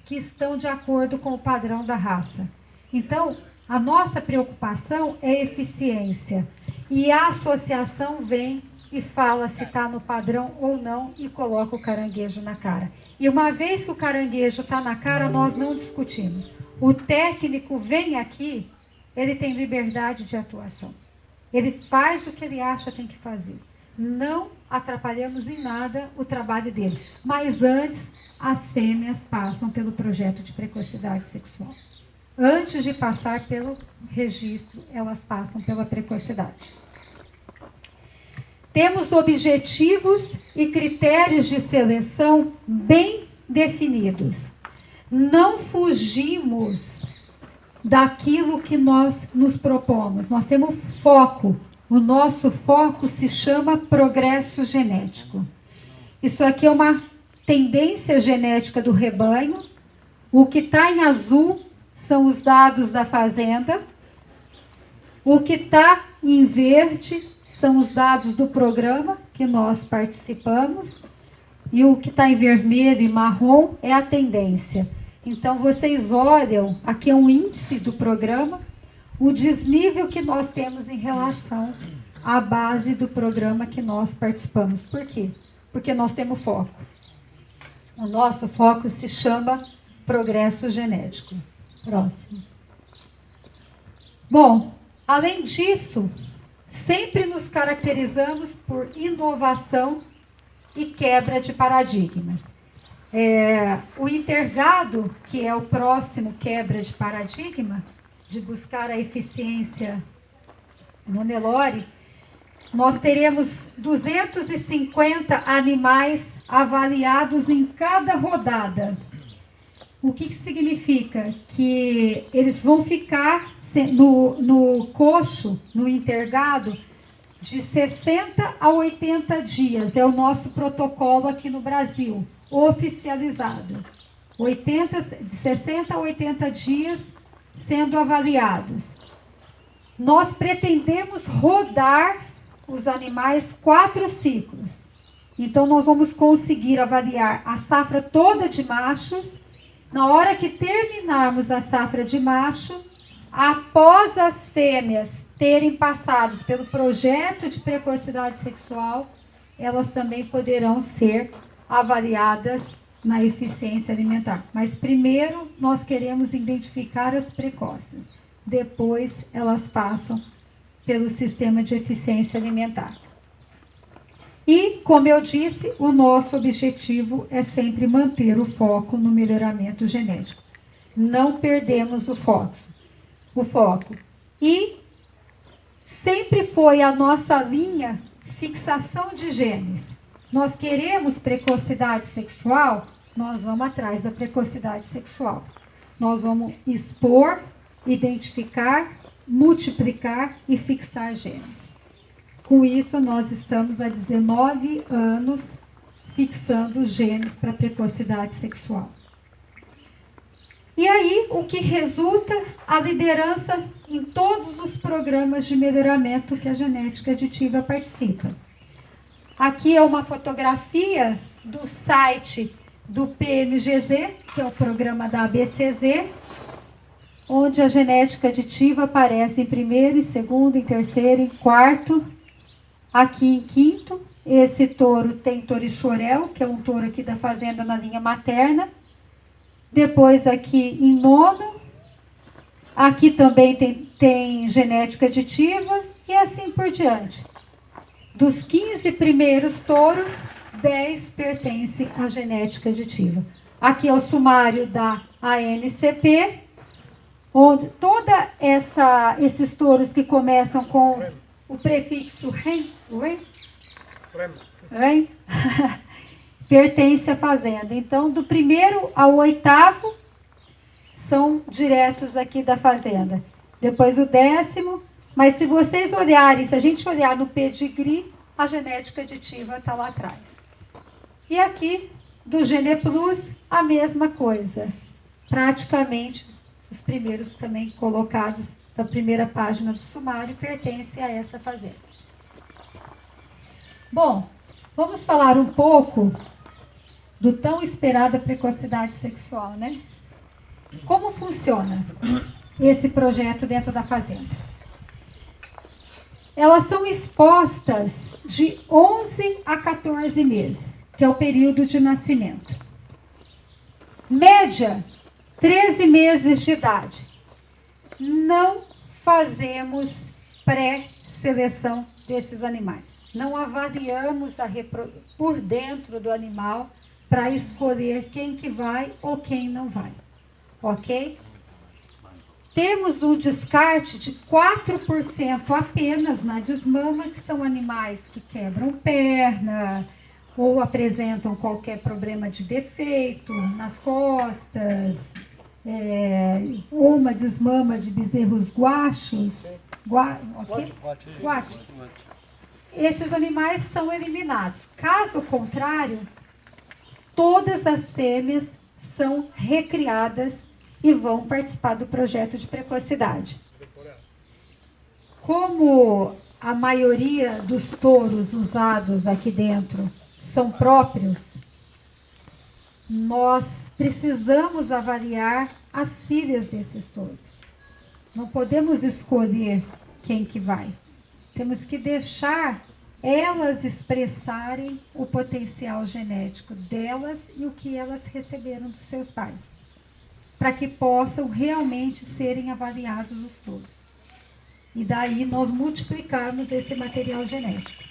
que estão de acordo com o padrão da raça. Então, a nossa preocupação é eficiência. E a associação vem e fala se está no padrão ou não e coloca o caranguejo na cara. E uma vez que o caranguejo está na cara, nós não discutimos. O técnico vem aqui, ele tem liberdade de atuação. Ele faz o que ele acha que tem que fazer. Não atrapalhamos em nada o trabalho dele. Mas antes, as fêmeas passam pelo projeto de precocidade sexual. Antes de passar pelo registro, elas passam pela precocidade. Temos objetivos e critérios de seleção bem definidos. Não fugimos daquilo que nós nos propomos. Nós temos foco. O nosso foco se chama progresso genético. Isso aqui é uma tendência genética do rebanho. O que está em azul são os dados da fazenda. O que está em verde são os dados do programa que nós participamos. E o que está em vermelho e marrom é a tendência. Então, vocês olham, aqui é um índice do programa, o desnível que nós temos em relação à base do programa que nós participamos. Por quê? Porque nós temos foco. O nosso foco se chama progresso genético. Próximo. Bom, além disso, sempre nos caracterizamos por inovação e quebra de paradigmas. O intergado, que é o próximo quebra de paradigma, de buscar a eficiência no Nelore, nós teremos 250 animais avaliados em cada rodada. O que significa? Que eles vão ficar no coxo, no intergado, de 60 a 80 dias. É o nosso protocolo aqui no Brasil, oficializado. De 60 a 80 dias sendo avaliados. Nós pretendemos rodar os animais 4 ciclos. Então, nós vamos conseguir avaliar a safra toda de machos. Na hora que terminarmos a safra de macho, após as fêmeas terem passado pelo projeto de precocidade sexual, elas também poderão ser avaliadas na eficiência alimentar. Mas primeiro nós queremos identificar as precoces. Depois elas passam pelo sistema de eficiência alimentar. E, como eu disse, o nosso objetivo é sempre manter o foco no melhoramento genético. Não perdemos o foco. E sempre foi a nossa linha fixação de genes. Nós queremos precocidade sexual, nós vamos atrás da precocidade sexual. Nós vamos expor, identificar, multiplicar e fixar genes. Com isso, nós estamos há 19 anos fixando genes para precocidade sexual. E aí, o que resulta? A liderança em todos os programas de melhoramento que a genética aditiva participa. Aqui é uma fotografia do site do PMGZ, que é o programa da ABCZ, onde a genética aditiva aparece em primeiro, em segundo, em terceiro, em quarto Aqui em quinto, esse touro tem Torixorel, que é um touro aqui da fazenda na linha materna. Depois aqui em nono, aqui também tem genética aditiva e assim por diante. Dos 15 primeiros touros, 10 pertencem à genética aditiva. Aqui é o sumário da ANCP, onde toda esses touros que começam com o prefixo REM, pertence à fazenda. Então, do primeiro ao oitavo são diretos aqui da fazenda. Depois o 10º, mas se vocês olharem, se a gente olhar no pedigree, a genética aditiva está lá atrás. E aqui, do GenePlus, a mesma coisa. Praticamente, os primeiros também colocados na primeira página do sumário pertencem a essa fazenda. Bom, vamos falar um pouco do tão esperada precocidade sexual, né? Como funciona esse projeto dentro da fazenda? Elas são expostas de 11 a 14 meses, que é o período de nascimento. Média, 13 meses de idade. Não fazemos pré-seleção desses animais. Não avaliamos por dentro do animal para escolher quem que vai ou quem não vai. Ok? Temos um descarte de 4% apenas na desmama, que são animais que quebram perna ou apresentam qualquer problema de defeito nas costas, ou uma desmama de bezerros guachos. Guache. Esses animais são eliminados. Caso contrário, todas as fêmeas são recriadas e vão participar do projeto de precocidade. Como a maioria dos touros usados aqui dentro são próprios, nós precisamos avaliar as filhas desses touros. Não podemos escolher quem que vai. Temos que deixar elas expressarem o potencial genético delas e o que elas receberam dos seus pais, para que possam realmente serem avaliados os touros. E daí nós multiplicarmos esse material genético.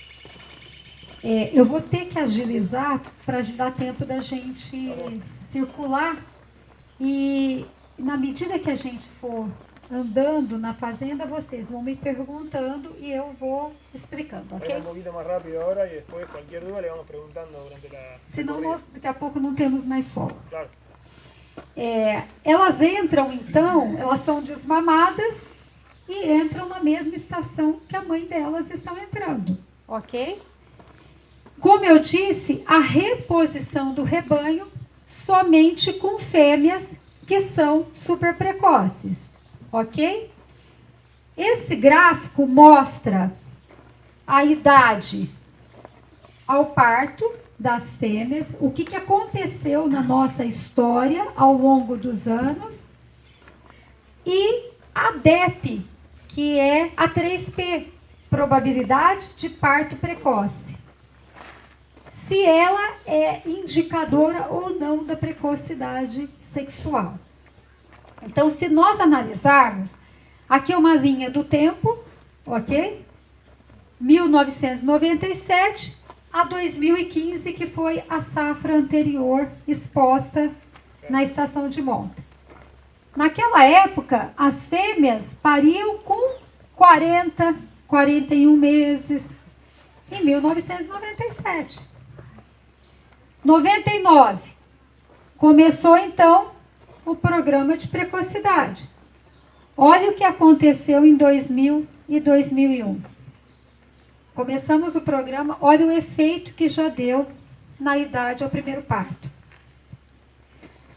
Eu vou ter que agilizar para dar tempo da gente circular e na medida que a gente for andando na fazenda, vocês vão me perguntando e eu vou explicando, ok? Um pouquinho mais rápido agora e depois qualquer dúvida le vamos perguntando durante a... Senão nós daqui a pouco não temos mais solo. Claro. Elas entram então, elas são desmamadas e entram na mesma estação que a mãe delas estão entrando, ok? Como eu disse, a reposição do rebanho somente com fêmeas que são super precoces, ok? Esse gráfico mostra a idade ao parto das fêmeas, o que aconteceu na nossa história ao longo dos anos, e a DEP, que é a 3P, probabilidade de parto precoce. Se ela é indicadora ou não da precocidade sexual. Então, se nós analisarmos, aqui é uma linha do tempo, ok? 1997 a 2015, que foi a safra anterior exposta na estação de monta. Naquela época, as fêmeas pariam com 40, 41 meses, em 1997. 99, começou então o programa de precocidade. Olha o que aconteceu em 2000 e 2001. Começamos o programa, olha o efeito que já deu na idade ao primeiro parto.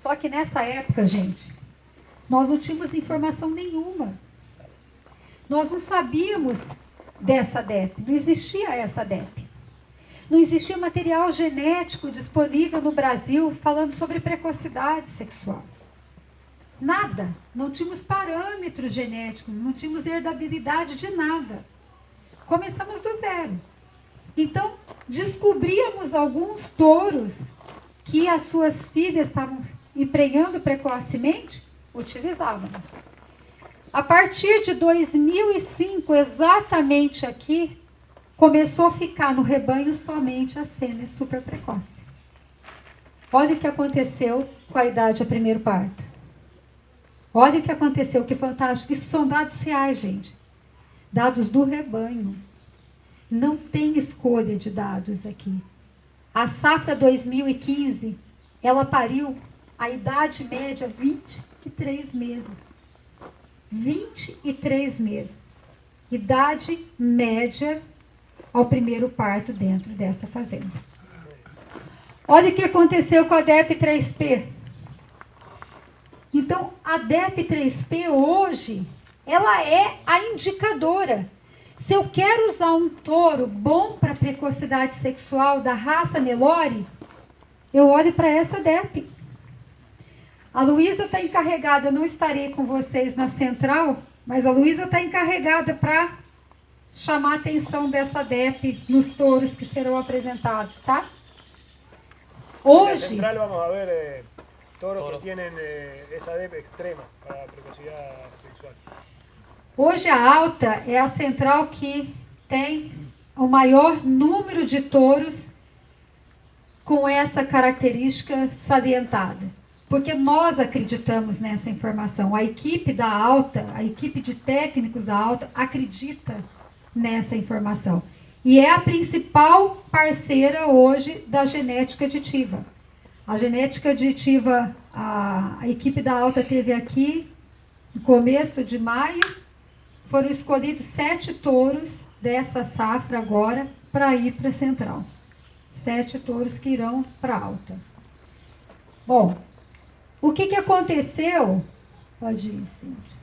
Só que nessa época, gente, nós não tínhamos informação nenhuma. Nós não sabíamos dessa DEP, não existia essa DEP. Não existia material genético disponível no Brasil falando sobre precocidade sexual. Nada. Não tínhamos parâmetros genéticos, não tínhamos herdabilidade de nada. Começamos do zero. Então, descobríamos alguns touros que as suas filhas estavam emprenhando precocemente, utilizávamos. A partir de 2005, exatamente aqui, começou a ficar no rebanho somente as fêmeas super precoces. Olha o que aconteceu com a idade a primeiro parto. Olha o que aconteceu, que fantástico. Isso são dados reais, gente. Dados do rebanho. Não tem escolha de dados aqui. A safra 2015, ela pariu a idade média 23 meses. 23 meses. Idade média ao primeiro parto dentro desta fazenda. Olha o que aconteceu com a DEP-3P. Então, a DEP-3P hoje, ela é a indicadora. Se eu quero usar um touro bom para precocidade sexual da raça Nelore, eu olho para essa DEP. A Luísa está encarregada, eu não estarei com vocês na central, mas a Luísa está encarregada para chamar a atenção dessa DEP nos touros que serão apresentados, tá? Hoje... Na central vamos a ver toros que tienen essa DEP extrema para precocidade sexual. Hoje a Alta é a central que tem o maior número de touros com essa característica salientada. Porque nós acreditamos nessa informação. A equipe da Alta, a equipe de técnicos da Alta acredita nessa informação. E é a principal parceira hoje da genética aditiva. A genética aditiva, a equipe da Alta teve aqui no começo de maio. Foram escolhidos 7 touros dessa safra agora para ir para a central. 7 touros que irão para a Alta. Bom, o que aconteceu? Pode ir, Cíntia.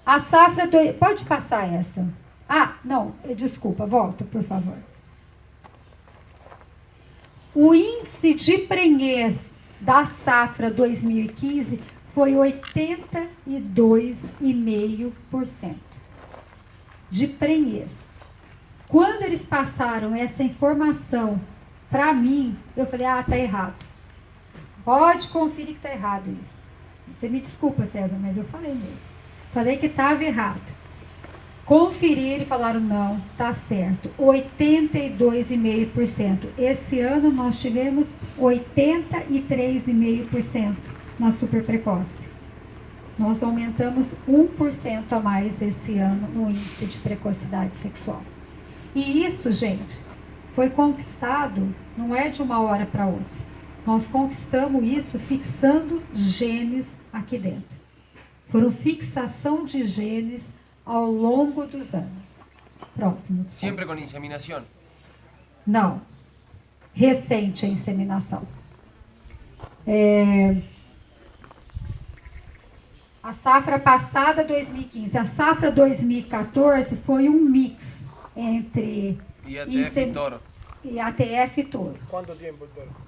A safra... Pode passar essa. Ah, não, desculpa, volta, por favor. O índice de prenhez da safra 2015 foi 82,5% de prenhez. Quando eles passaram essa informação para mim, eu falei, tá errado. Pode conferir que está errado isso. Você me desculpa, César, mas eu falei mesmo. Falei que estava errado. Conferiram e falaram, não, está certo. 82,5%. Esse ano nós tivemos 83,5% na super precoce. Nós aumentamos 1% a mais esse ano no índice de precocidade sexual. E isso, gente, foi conquistado, não é de uma hora para outra. Nós conquistamos isso fixando genes aqui dentro. Foram fixação de genes ao longo dos anos. Próximo. Sempre com inseminação? Não. Recente a inseminação. A safra passada, 2015. A safra 2014 foi um mix entre IATF e touro. IATF e touro. Quanto tempo, touro?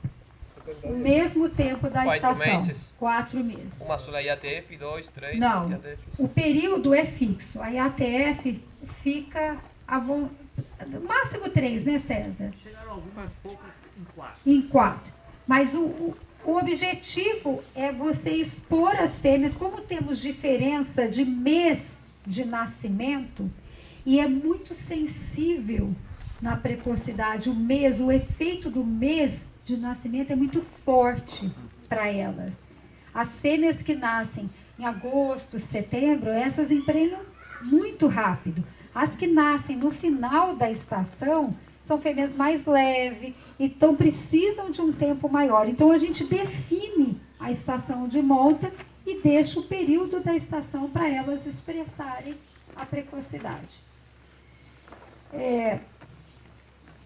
O mesmo tempo da 4 estação. meses. 4 meses. Uma só IATF, 2, 3. Não, IATF. o período é fixo. A IATF fica no máximo 3, né, César? Chegaram algumas poucas em 4. Em 4. Mas o objetivo é você expor as fêmeas, como temos diferença de mês de nascimento, e é muito sensível na precocidade, o efeito do mês de nascimento é muito forte para elas. As fêmeas que nascem em agosto, setembro, essas emprenham muito rápido. As que nascem no final da estação são fêmeas mais leves, então precisam de um tempo maior. Então a gente define a estação de monta e deixa o período da estação para elas expressarem a precocidade.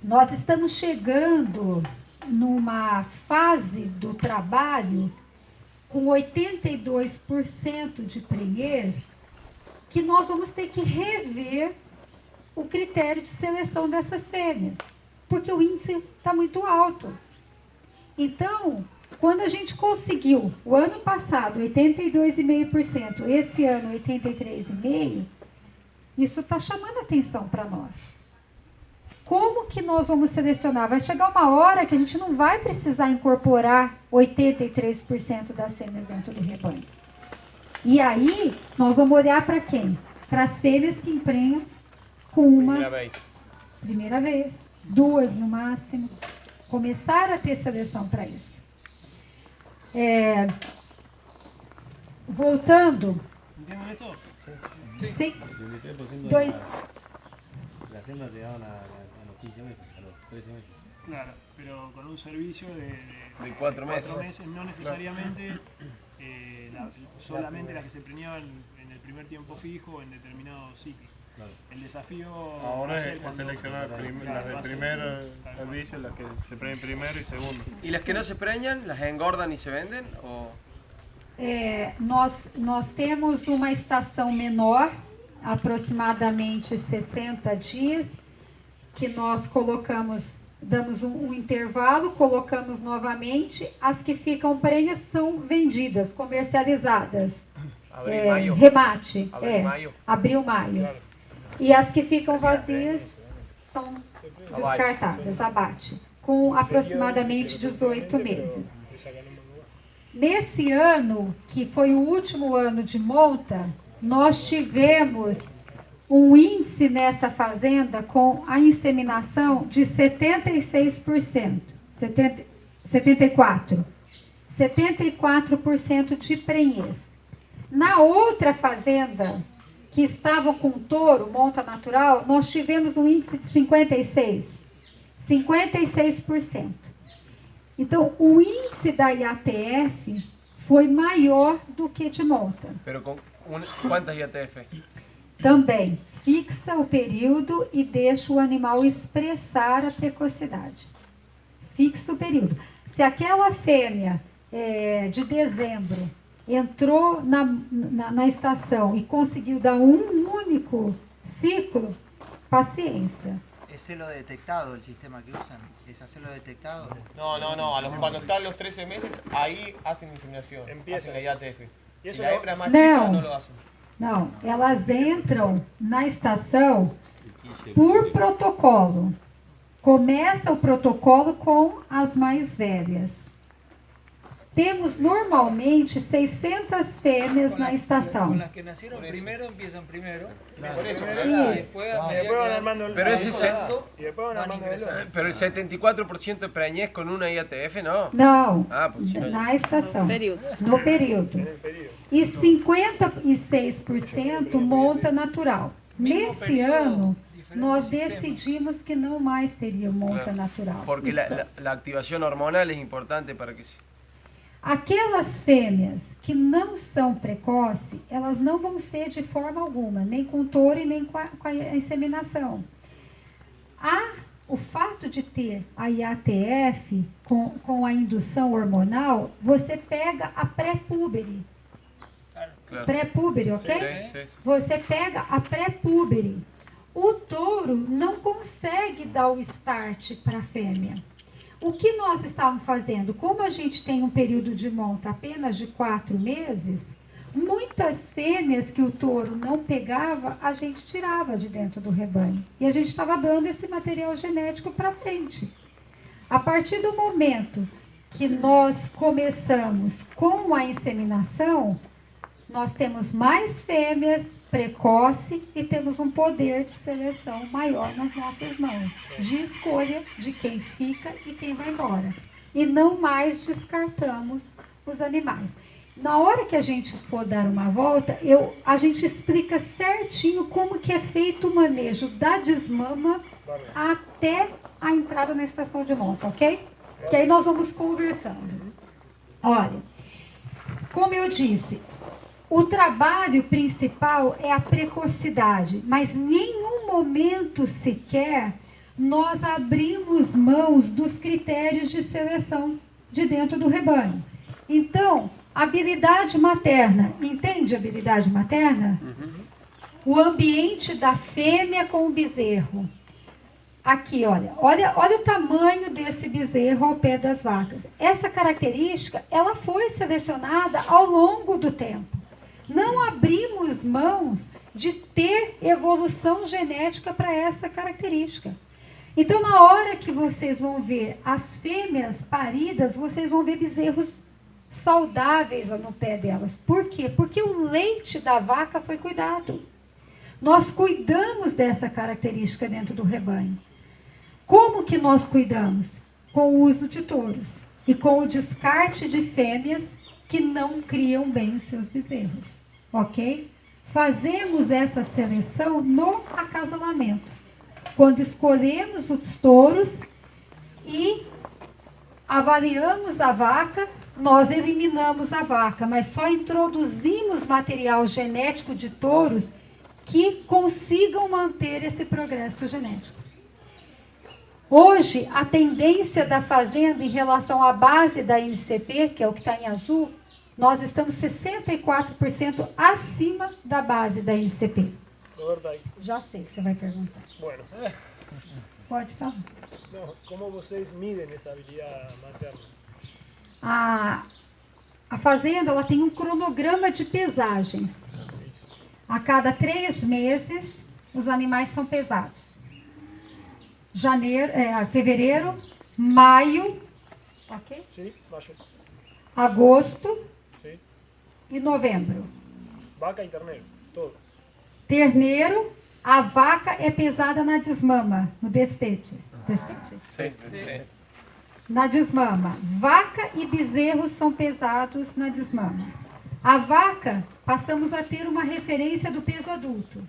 Nós estamos chegando numa fase do trabalho com 82% de prenhez, que nós vamos ter que rever o critério de seleção dessas fêmeas, porque o índice está muito alto. Então, quando a gente conseguiu, o ano passado, 82,5%, esse ano, 83,5%, isso está chamando atenção para nós. Como que nós vamos selecionar? Vai chegar uma hora que a gente não vai precisar incorporar 83% das fêmeas dentro do rebanho. E aí, nós vamos olhar para quem? Para as fêmeas que emprenham com uma primeira vez, 2 no máximo. Começar a ter seleção para isso. Voltando. ¿Entienden eso? Sí. 2. La hembra te daban a los 15 meses, a los 13 meses. Claro, pero con un servicio de 4 meses. No necesariamente solamente las que se preñaban en el primer tiempo fijo o en determinado ciclo. Claro. El desafío ahora es seleccionar las del primer servicio, las que se preñan primero y segundo. ¿Y las que no se preñan, las engordan y se venden? ¿O? Nós temos uma estação menor, aproximadamente 60 dias, que nós damos um intervalo, colocamos novamente. As que ficam prenhas são vendidas, comercializadas. Remate. Abril, maio. Claro. E as que ficam vazias são descartadas, abate, com aproximadamente 18 meses. Nesse ano, que foi o último ano de monta, nós tivemos um índice nessa fazenda com a inseminação de 76%, 74% de prenhez. Na outra fazenda, que estavam com touro, monta natural, nós tivemos um índice de 56%. Então, o índice da IATF foi maior do que de monta. Quantas IATF? Também fixa o período e deixa o animal expressar a precocidade. Fixa o período. Se aquela fêmea de dezembro entrou na estação e conseguiu dar um único ciclo, paciência. ¿Es celo detectado el sistema que usan? ¿Es hacerlo detectado? No. Cuando están los 13 meses, ahí hacen inseminación. Hacen la IATF. Y si la hembra es más chica, no lo hacen. Não, elas entram na estação por protocolo. Começa o protocolo com as mais velhas. Temos normalmente 600 fêmeas na estação. Las que nacieron primero empiezan primero. Pero el 74% de preñez con una IATF, ¿no? Não, pues na estação. No período. E 56% monta natural. Nesse ano, nós decidimos que não mais teria monta natural. Porque la activación hormonal es importante para que... Aquelas fêmeas que não são precoces, elas não vão ser de forma alguma, nem com touro e nem com a inseminação. O fato de ter a IATF com a indução hormonal, você pega a pré-púbere. Claro. Pré-púbere, ok? Sim. Você pega a pré-púbere. O touro não consegue dar o start para a fêmea. O que nós estávamos fazendo? Como a gente tem um período de monta apenas de 4 meses, muitas fêmeas que o touro não pegava, a gente tirava de dentro do rebanho. E a gente estava dando esse material genético para frente. A partir do momento que nós começamos com a inseminação, nós temos mais fêmeas precoce e temos um poder de seleção maior nas nossas mãos, de escolha de quem fica e quem vai embora. E não mais descartamos os animais. Na hora que a gente for dar uma volta, a gente explica certinho como que é feito o manejo da desmama até a entrada na estação de monta, ok? Que aí nós vamos conversando. Olha, como eu disse, o trabalho principal é a precocidade, mas em nenhum momento sequer nós abrimos mãos dos critérios de seleção de dentro do rebanho. Então, habilidade materna, entende habilidade materna? O ambiente da fêmea com o bezerro. Aqui, olha o tamanho desse bezerro ao pé das vacas. Essa característica, ela foi selecionada ao longo do tempo. Não abrimos mãos de ter evolução genética para essa característica. Então, na hora que vocês vão ver as fêmeas paridas, vocês vão ver bezerros saudáveis no pé delas. Por quê? Porque o leite da vaca foi cuidado. Nós cuidamos dessa característica dentro do rebanho. Como que nós cuidamos? Com o uso de touros e com o descarte de fêmeas que não criam bem os seus bezerros, ok? Fazemos essa seleção no acasalamento, quando escolhemos os touros e avaliamos a vaca, nós eliminamos a vaca, mas só introduzimos material genético de touros que consigam manter esse progresso genético. Hoje, a tendência da fazenda em relação à base da NCP, que é o que está em azul, nós estamos 64% acima da base da NCP. Já sei que você vai perguntar. Bueno. Pode falar. Não, como vocês midem essa habilidade materna? A fazenda ela tem um cronograma de pesagens. A cada 3 meses, os animais são pesados. Fevereiro, maio, ok? Sim, maio. Agosto, sim, e novembro. Vaca e terneiro, todo. Terneiro, a vaca é pesada na desmama, no destete. Destete? Sim, sim. Na desmama. Vaca e bezerros são pesados na desmama. A vaca, passamos a ter uma referência do peso adulto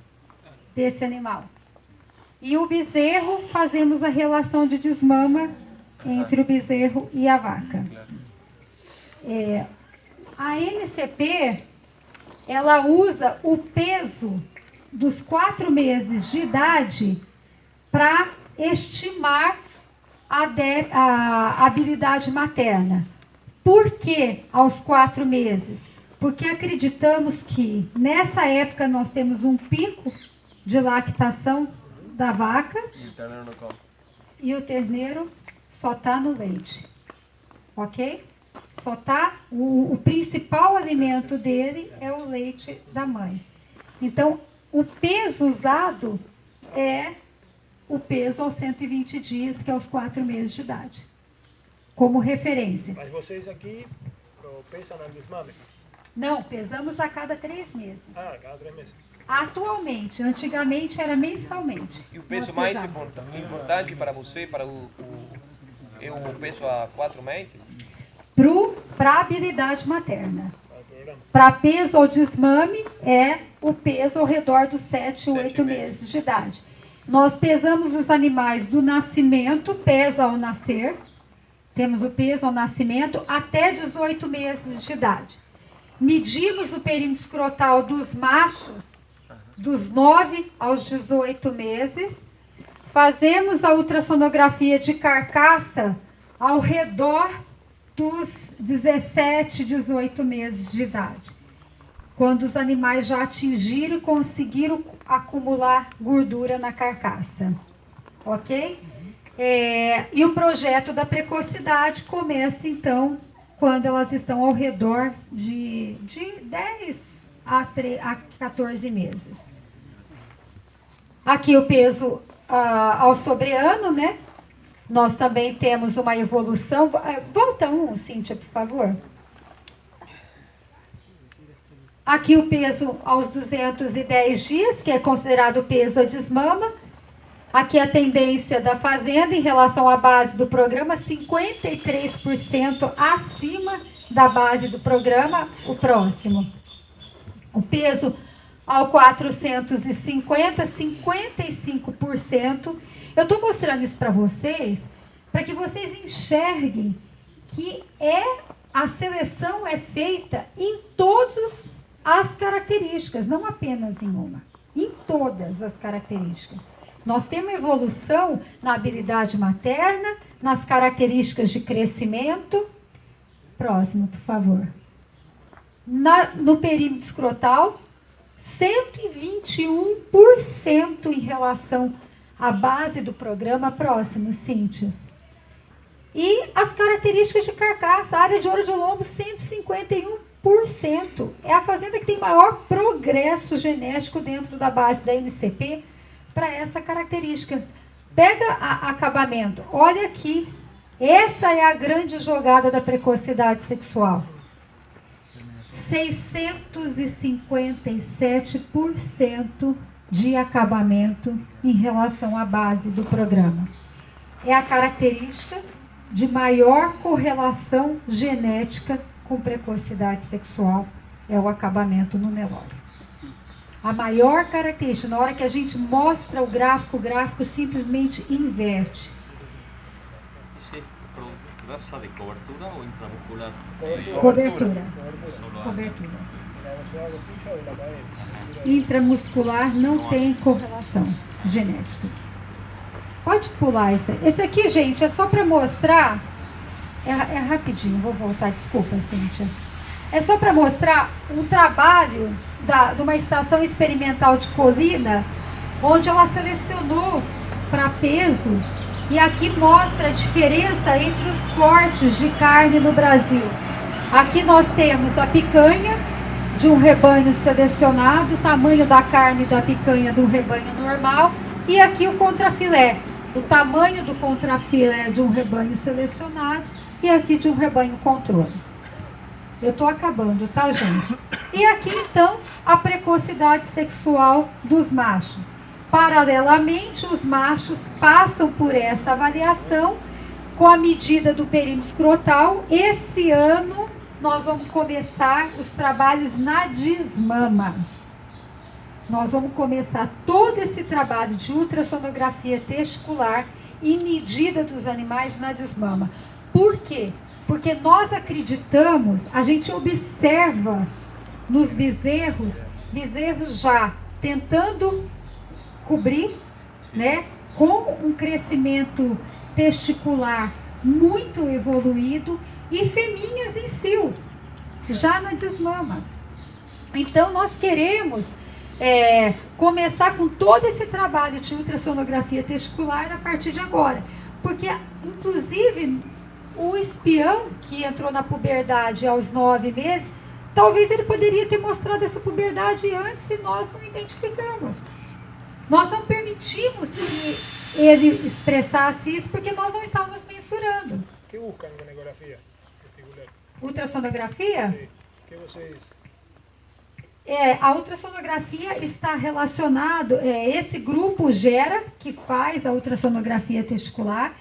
desse animal. E o bezerro, fazemos a relação de desmama entre o bezerro e a vaca. A NCP, ela usa o peso dos 4 meses de idade para estimar a habilidade materna. Por que aos 4 meses? Porque acreditamos que nessa época nós temos um pico de lactação da vaca e o terneiro só está no leite, ok? Só tá, o principal alimento dele é o leite da mãe. Então, o peso usado é o peso aos 120 dias, que é aos 4 meses de idade, como referência. Mas vocês aqui pesam no desmame? Não, pesamos a cada 3 meses. Ah, cada 3 meses. Atualmente, antigamente era mensalmente. E o peso mais importante para você, é o peso a 4 meses? Para a habilidade materna. Para peso ou desmame, é o peso ao redor dos 7, 8 meses de idade. Nós pesamos os animais do nascimento, pesa ao nascer, temos o peso ao nascimento, até 18 meses de idade. Medimos o perímetro escrotal dos machos, dos 9 aos 18 meses. Fazemos a ultrassonografia de carcaça ao redor dos 17, 18 meses de idade. Quando os animais já atingiram e conseguiram acumular gordura na carcaça. Ok? E o projeto da precocidade começa, então, quando elas estão ao redor de 10 a 14 meses. Aqui o peso ao sobreano, né? Nós também temos uma evolução. Volta Cíntia, por favor. Aqui o peso aos 210 dias, que é considerado o peso da desmama. Aqui a tendência da fazenda em relação à base do programa, 53% acima da base do programa, o próximo. O peso ao 450, 55%. Eu estou mostrando isso para vocês vocês enxerguem que a seleção é feita em todas as características, não apenas em uma, em todas as características. Nós temos evolução na habilidade materna, nas características de crescimento. Próximo, por favor. No perímetro escrotal, 121% em relação à base do programa. Próximo, Cíntia. E as características de carcaça, área de ouro de lombo, 151%. É a fazenda que tem maior progresso genético dentro da base da NCP para essa característica. Pega acabamento, olha aqui. Essa é a grande jogada da precocidade sexual. 657% de acabamento em relação à base do programa. É a característica de maior correlação genética com precocidade sexual, é o acabamento no Nelore. A maior característica, na hora que a gente mostra o gráfico simplesmente inverte. ¿Grasa de cobertura o intramuscular? Cobertura. Intramuscular não tem correlação genética. Pode pular esse. Esse aqui, gente, é só para mostrar. É rapidinho, vou voltar, desculpa, Cíntia. É só para mostrar um trabalho de uma estação experimental de Colina, onde ela selecionou para peso. E aqui mostra a diferença entre os cortes de carne no Brasil. Aqui nós temos a picanha de um rebanho selecionado, o tamanho da carne da picanha do rebanho normal, e aqui o contrafilé, o tamanho do contrafilé de um rebanho selecionado, e aqui de um rebanho controle. Eu estou acabando, tá, gente? E aqui, então, a precocidade sexual dos machos. Paralelamente, os machos passam por essa avaliação com a medida do perímetro escrotal. Esse ano, nós vamos começar os trabalhos na desmama. Nós vamos começar todo esse trabalho de ultrassonografia testicular e medida dos animais na desmama. Por quê? Porque nós acreditamos, a gente observa nos bezerros já tentando cobrir, né, com um crescimento testicular muito evoluído e feminhas em cio, já na desmama. Então, nós queremos começar com todo esse trabalho de ultrassonografia testicular a partir de agora, porque, inclusive, o espião que entrou na puberdade aos 9 meses, talvez ele poderia ter mostrado essa puberdade antes e nós não identificamos. Nós não permitimos que ele expressasse isso porque nós não estávamos mensurando. O que buscam com a ecografia testicular? Ultrassonografia? Sim. O que vocês... A ultrassonografia está relacionado, esse grupo gera, que faz a ultrassonografia testicular,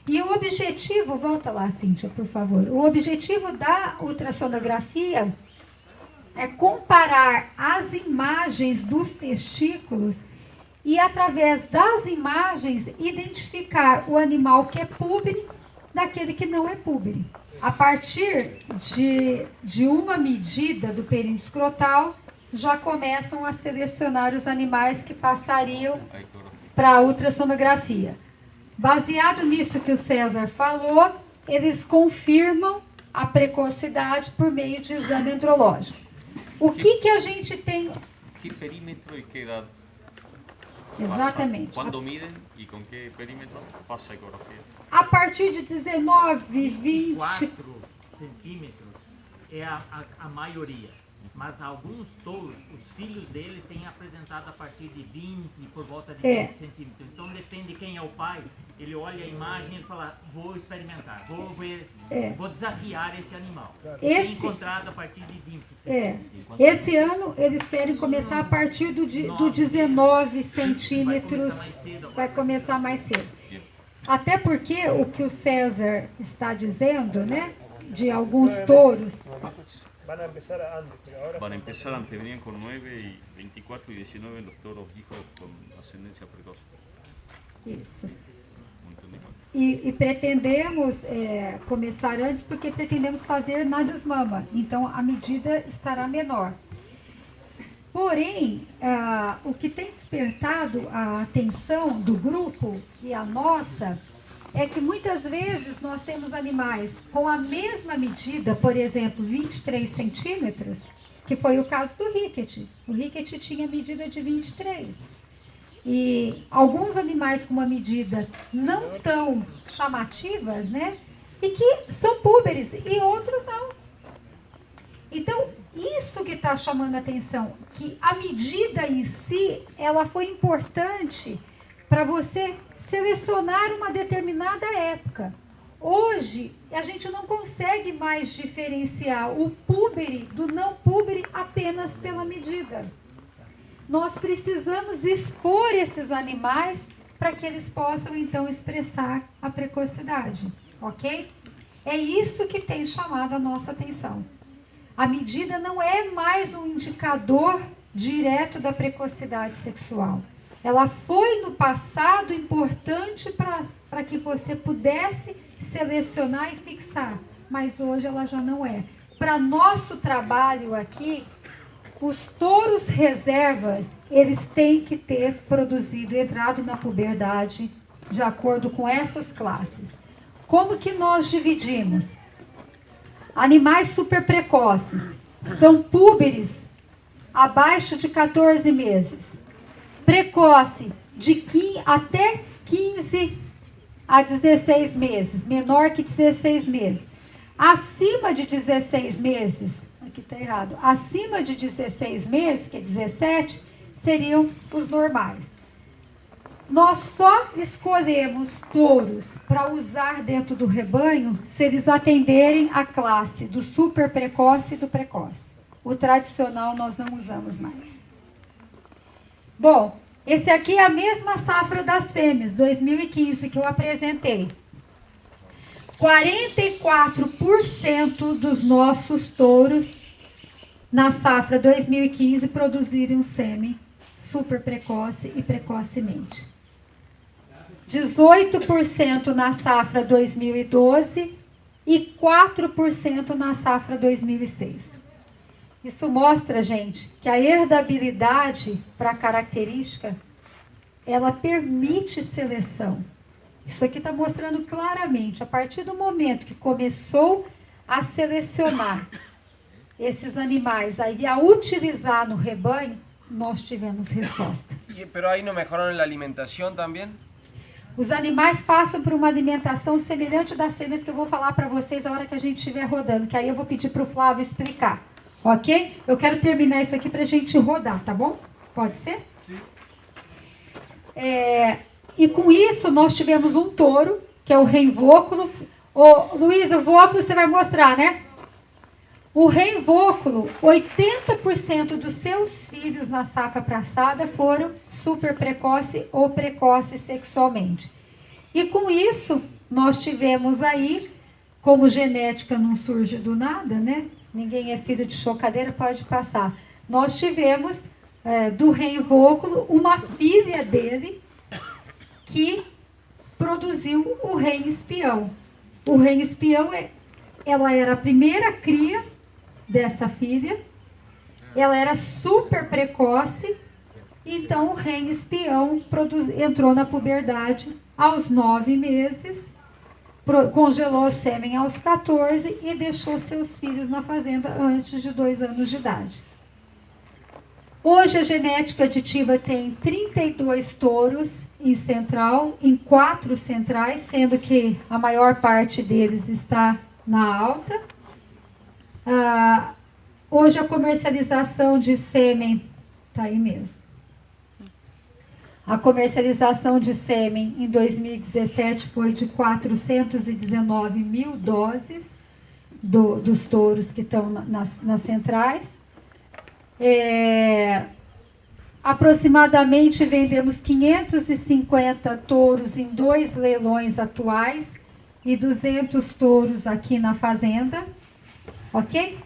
e o objetivo, volta lá, Cíntia, por favor, o objetivo da ultrassonografia é comparar as imagens dos testículos e, através das imagens, identificar o animal que é púbere daquele que não é púbere. A partir de uma medida do perímetro escrotal, já começam a selecionar os animais que passariam para a ultrassonografia. Baseado nisso que o César falou, eles confirmam a precocidade por meio de exame andrológico. O que a gente tem... Que perímetro e que idade? Exatamente. Quando midem e com que perímetro passa a ecografia? A partir de 19, 20... 4 centímetros é a maioria. Mas alguns touros, os filhos deles têm apresentado a partir de 20, por volta de 20 centímetros. Então depende quem é o pai, ele olha a imagem e fala, vou experimentar, vou ver, vou desafiar esse animal. Tem encontrado a partir de 20 centímetros. Esse ano eles querem começar a partir do 19 centímetros. Vai começar mais cedo. Até porque o que o César está dizendo, né, de alguns touros... Van a empezar antes, pero ahora... Van a empezar antes, venían con 9 y 24 y 19 los toros hijos con ascendencia precoz. Isso. E pretendemos começar antes porque pretendemos fazer na desmama. Então, a medida estará menor. Porém, o que tem despertado a atenção do grupo e a nossa... é que muitas vezes nós temos animais com a mesma medida, por exemplo, 23 centímetros, que foi o caso do Rickett. O Rickett tinha medida de 23. E alguns animais com uma medida não tão chamativas, né? E que são púberes, e outros não. Então, isso que está chamando a atenção, que a medida em si, ela foi importante para você selecionar uma determinada época. Hoje, a gente não consegue mais diferenciar o púbere do não púbere apenas pela medida. Nós precisamos expor esses animais para que eles possam, então, expressar a precocidade, ok? É isso que tem chamado a nossa atenção. A medida não é mais um indicador direto da precocidade sexual. Ela foi, no passado, importante para que você pudesse selecionar e fixar, mas hoje ela já não é. Para nosso trabalho aqui, os touros reservas, eles têm que ter produzido, entrado na puberdade, de acordo com essas classes. Como que nós dividimos? Animais super precoces, são púberes abaixo de 14 meses. Precoce, até 15 a 16 meses, menor que 16 meses. Acima de 16 meses, aqui está errado, acima de 16 meses, que é 17, seriam os normais. Nós só escolhemos touros para usar dentro do rebanho se eles atenderem a classe do super precoce e do precoce. O tradicional nós não usamos mais. Bom, esse aqui é a mesma safra das fêmeas, 2015, que eu apresentei. 44% dos nossos touros na safra 2015 produziram sêmen super precoce e precocemente. 18% na safra 2012 e 4% na safra 2006. Isso mostra, gente, que a herdabilidade para a característica, ela permite seleção. Isso aqui está mostrando claramente, a partir do momento que começou a selecionar esses animais, aí a utilizar no rebanho, nós tivemos resposta. Pero aí não melhoraram a alimentação também? Os animais passam por uma alimentação semelhante das fêmeas que eu vou falar para vocês a hora que a gente estiver rodando, que aí eu vou pedir para o Flávio explicar, ok? Eu quero terminar isso aqui para a gente rodar, tá bom? Pode ser? Sim. E com isso nós tivemos um touro, que é o reinvóculo. Ô, Luiz, o vóculo você vai mostrar, né? O reinvóculo, 80% dos seus filhos na safra passada foram super precoce ou precoce sexualmente. E com isso, nós tivemos aí, como genética não surge do nada, né? Ninguém é filho de chocadeira, pode passar. Nós tivemos, do reinvóculo, uma filha dele que produziu o rei espião. O rei espião, ela era a primeira cria dessa filha, ela era super precoce, então o rei espião entrou na puberdade aos 9 meses, congelou o sêmen aos 14 e deixou seus filhos na fazenda antes de 2 anos de idade. Hoje a genética aditiva tem 32 touros em central, em 4 centrais, sendo que a maior parte deles está na alta. Hoje a comercialização de sêmen, tá aí mesmo. A comercialização de sêmen em 2017 foi de 419 mil doses dos touros que estão nas centrais. Aproximadamente vendemos 550 touros em 2 leilões atuais e 200 touros aqui na fazenda. Ok?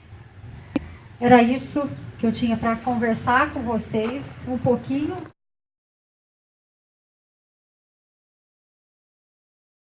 Era isso que eu tinha para conversar com vocês um pouquinho.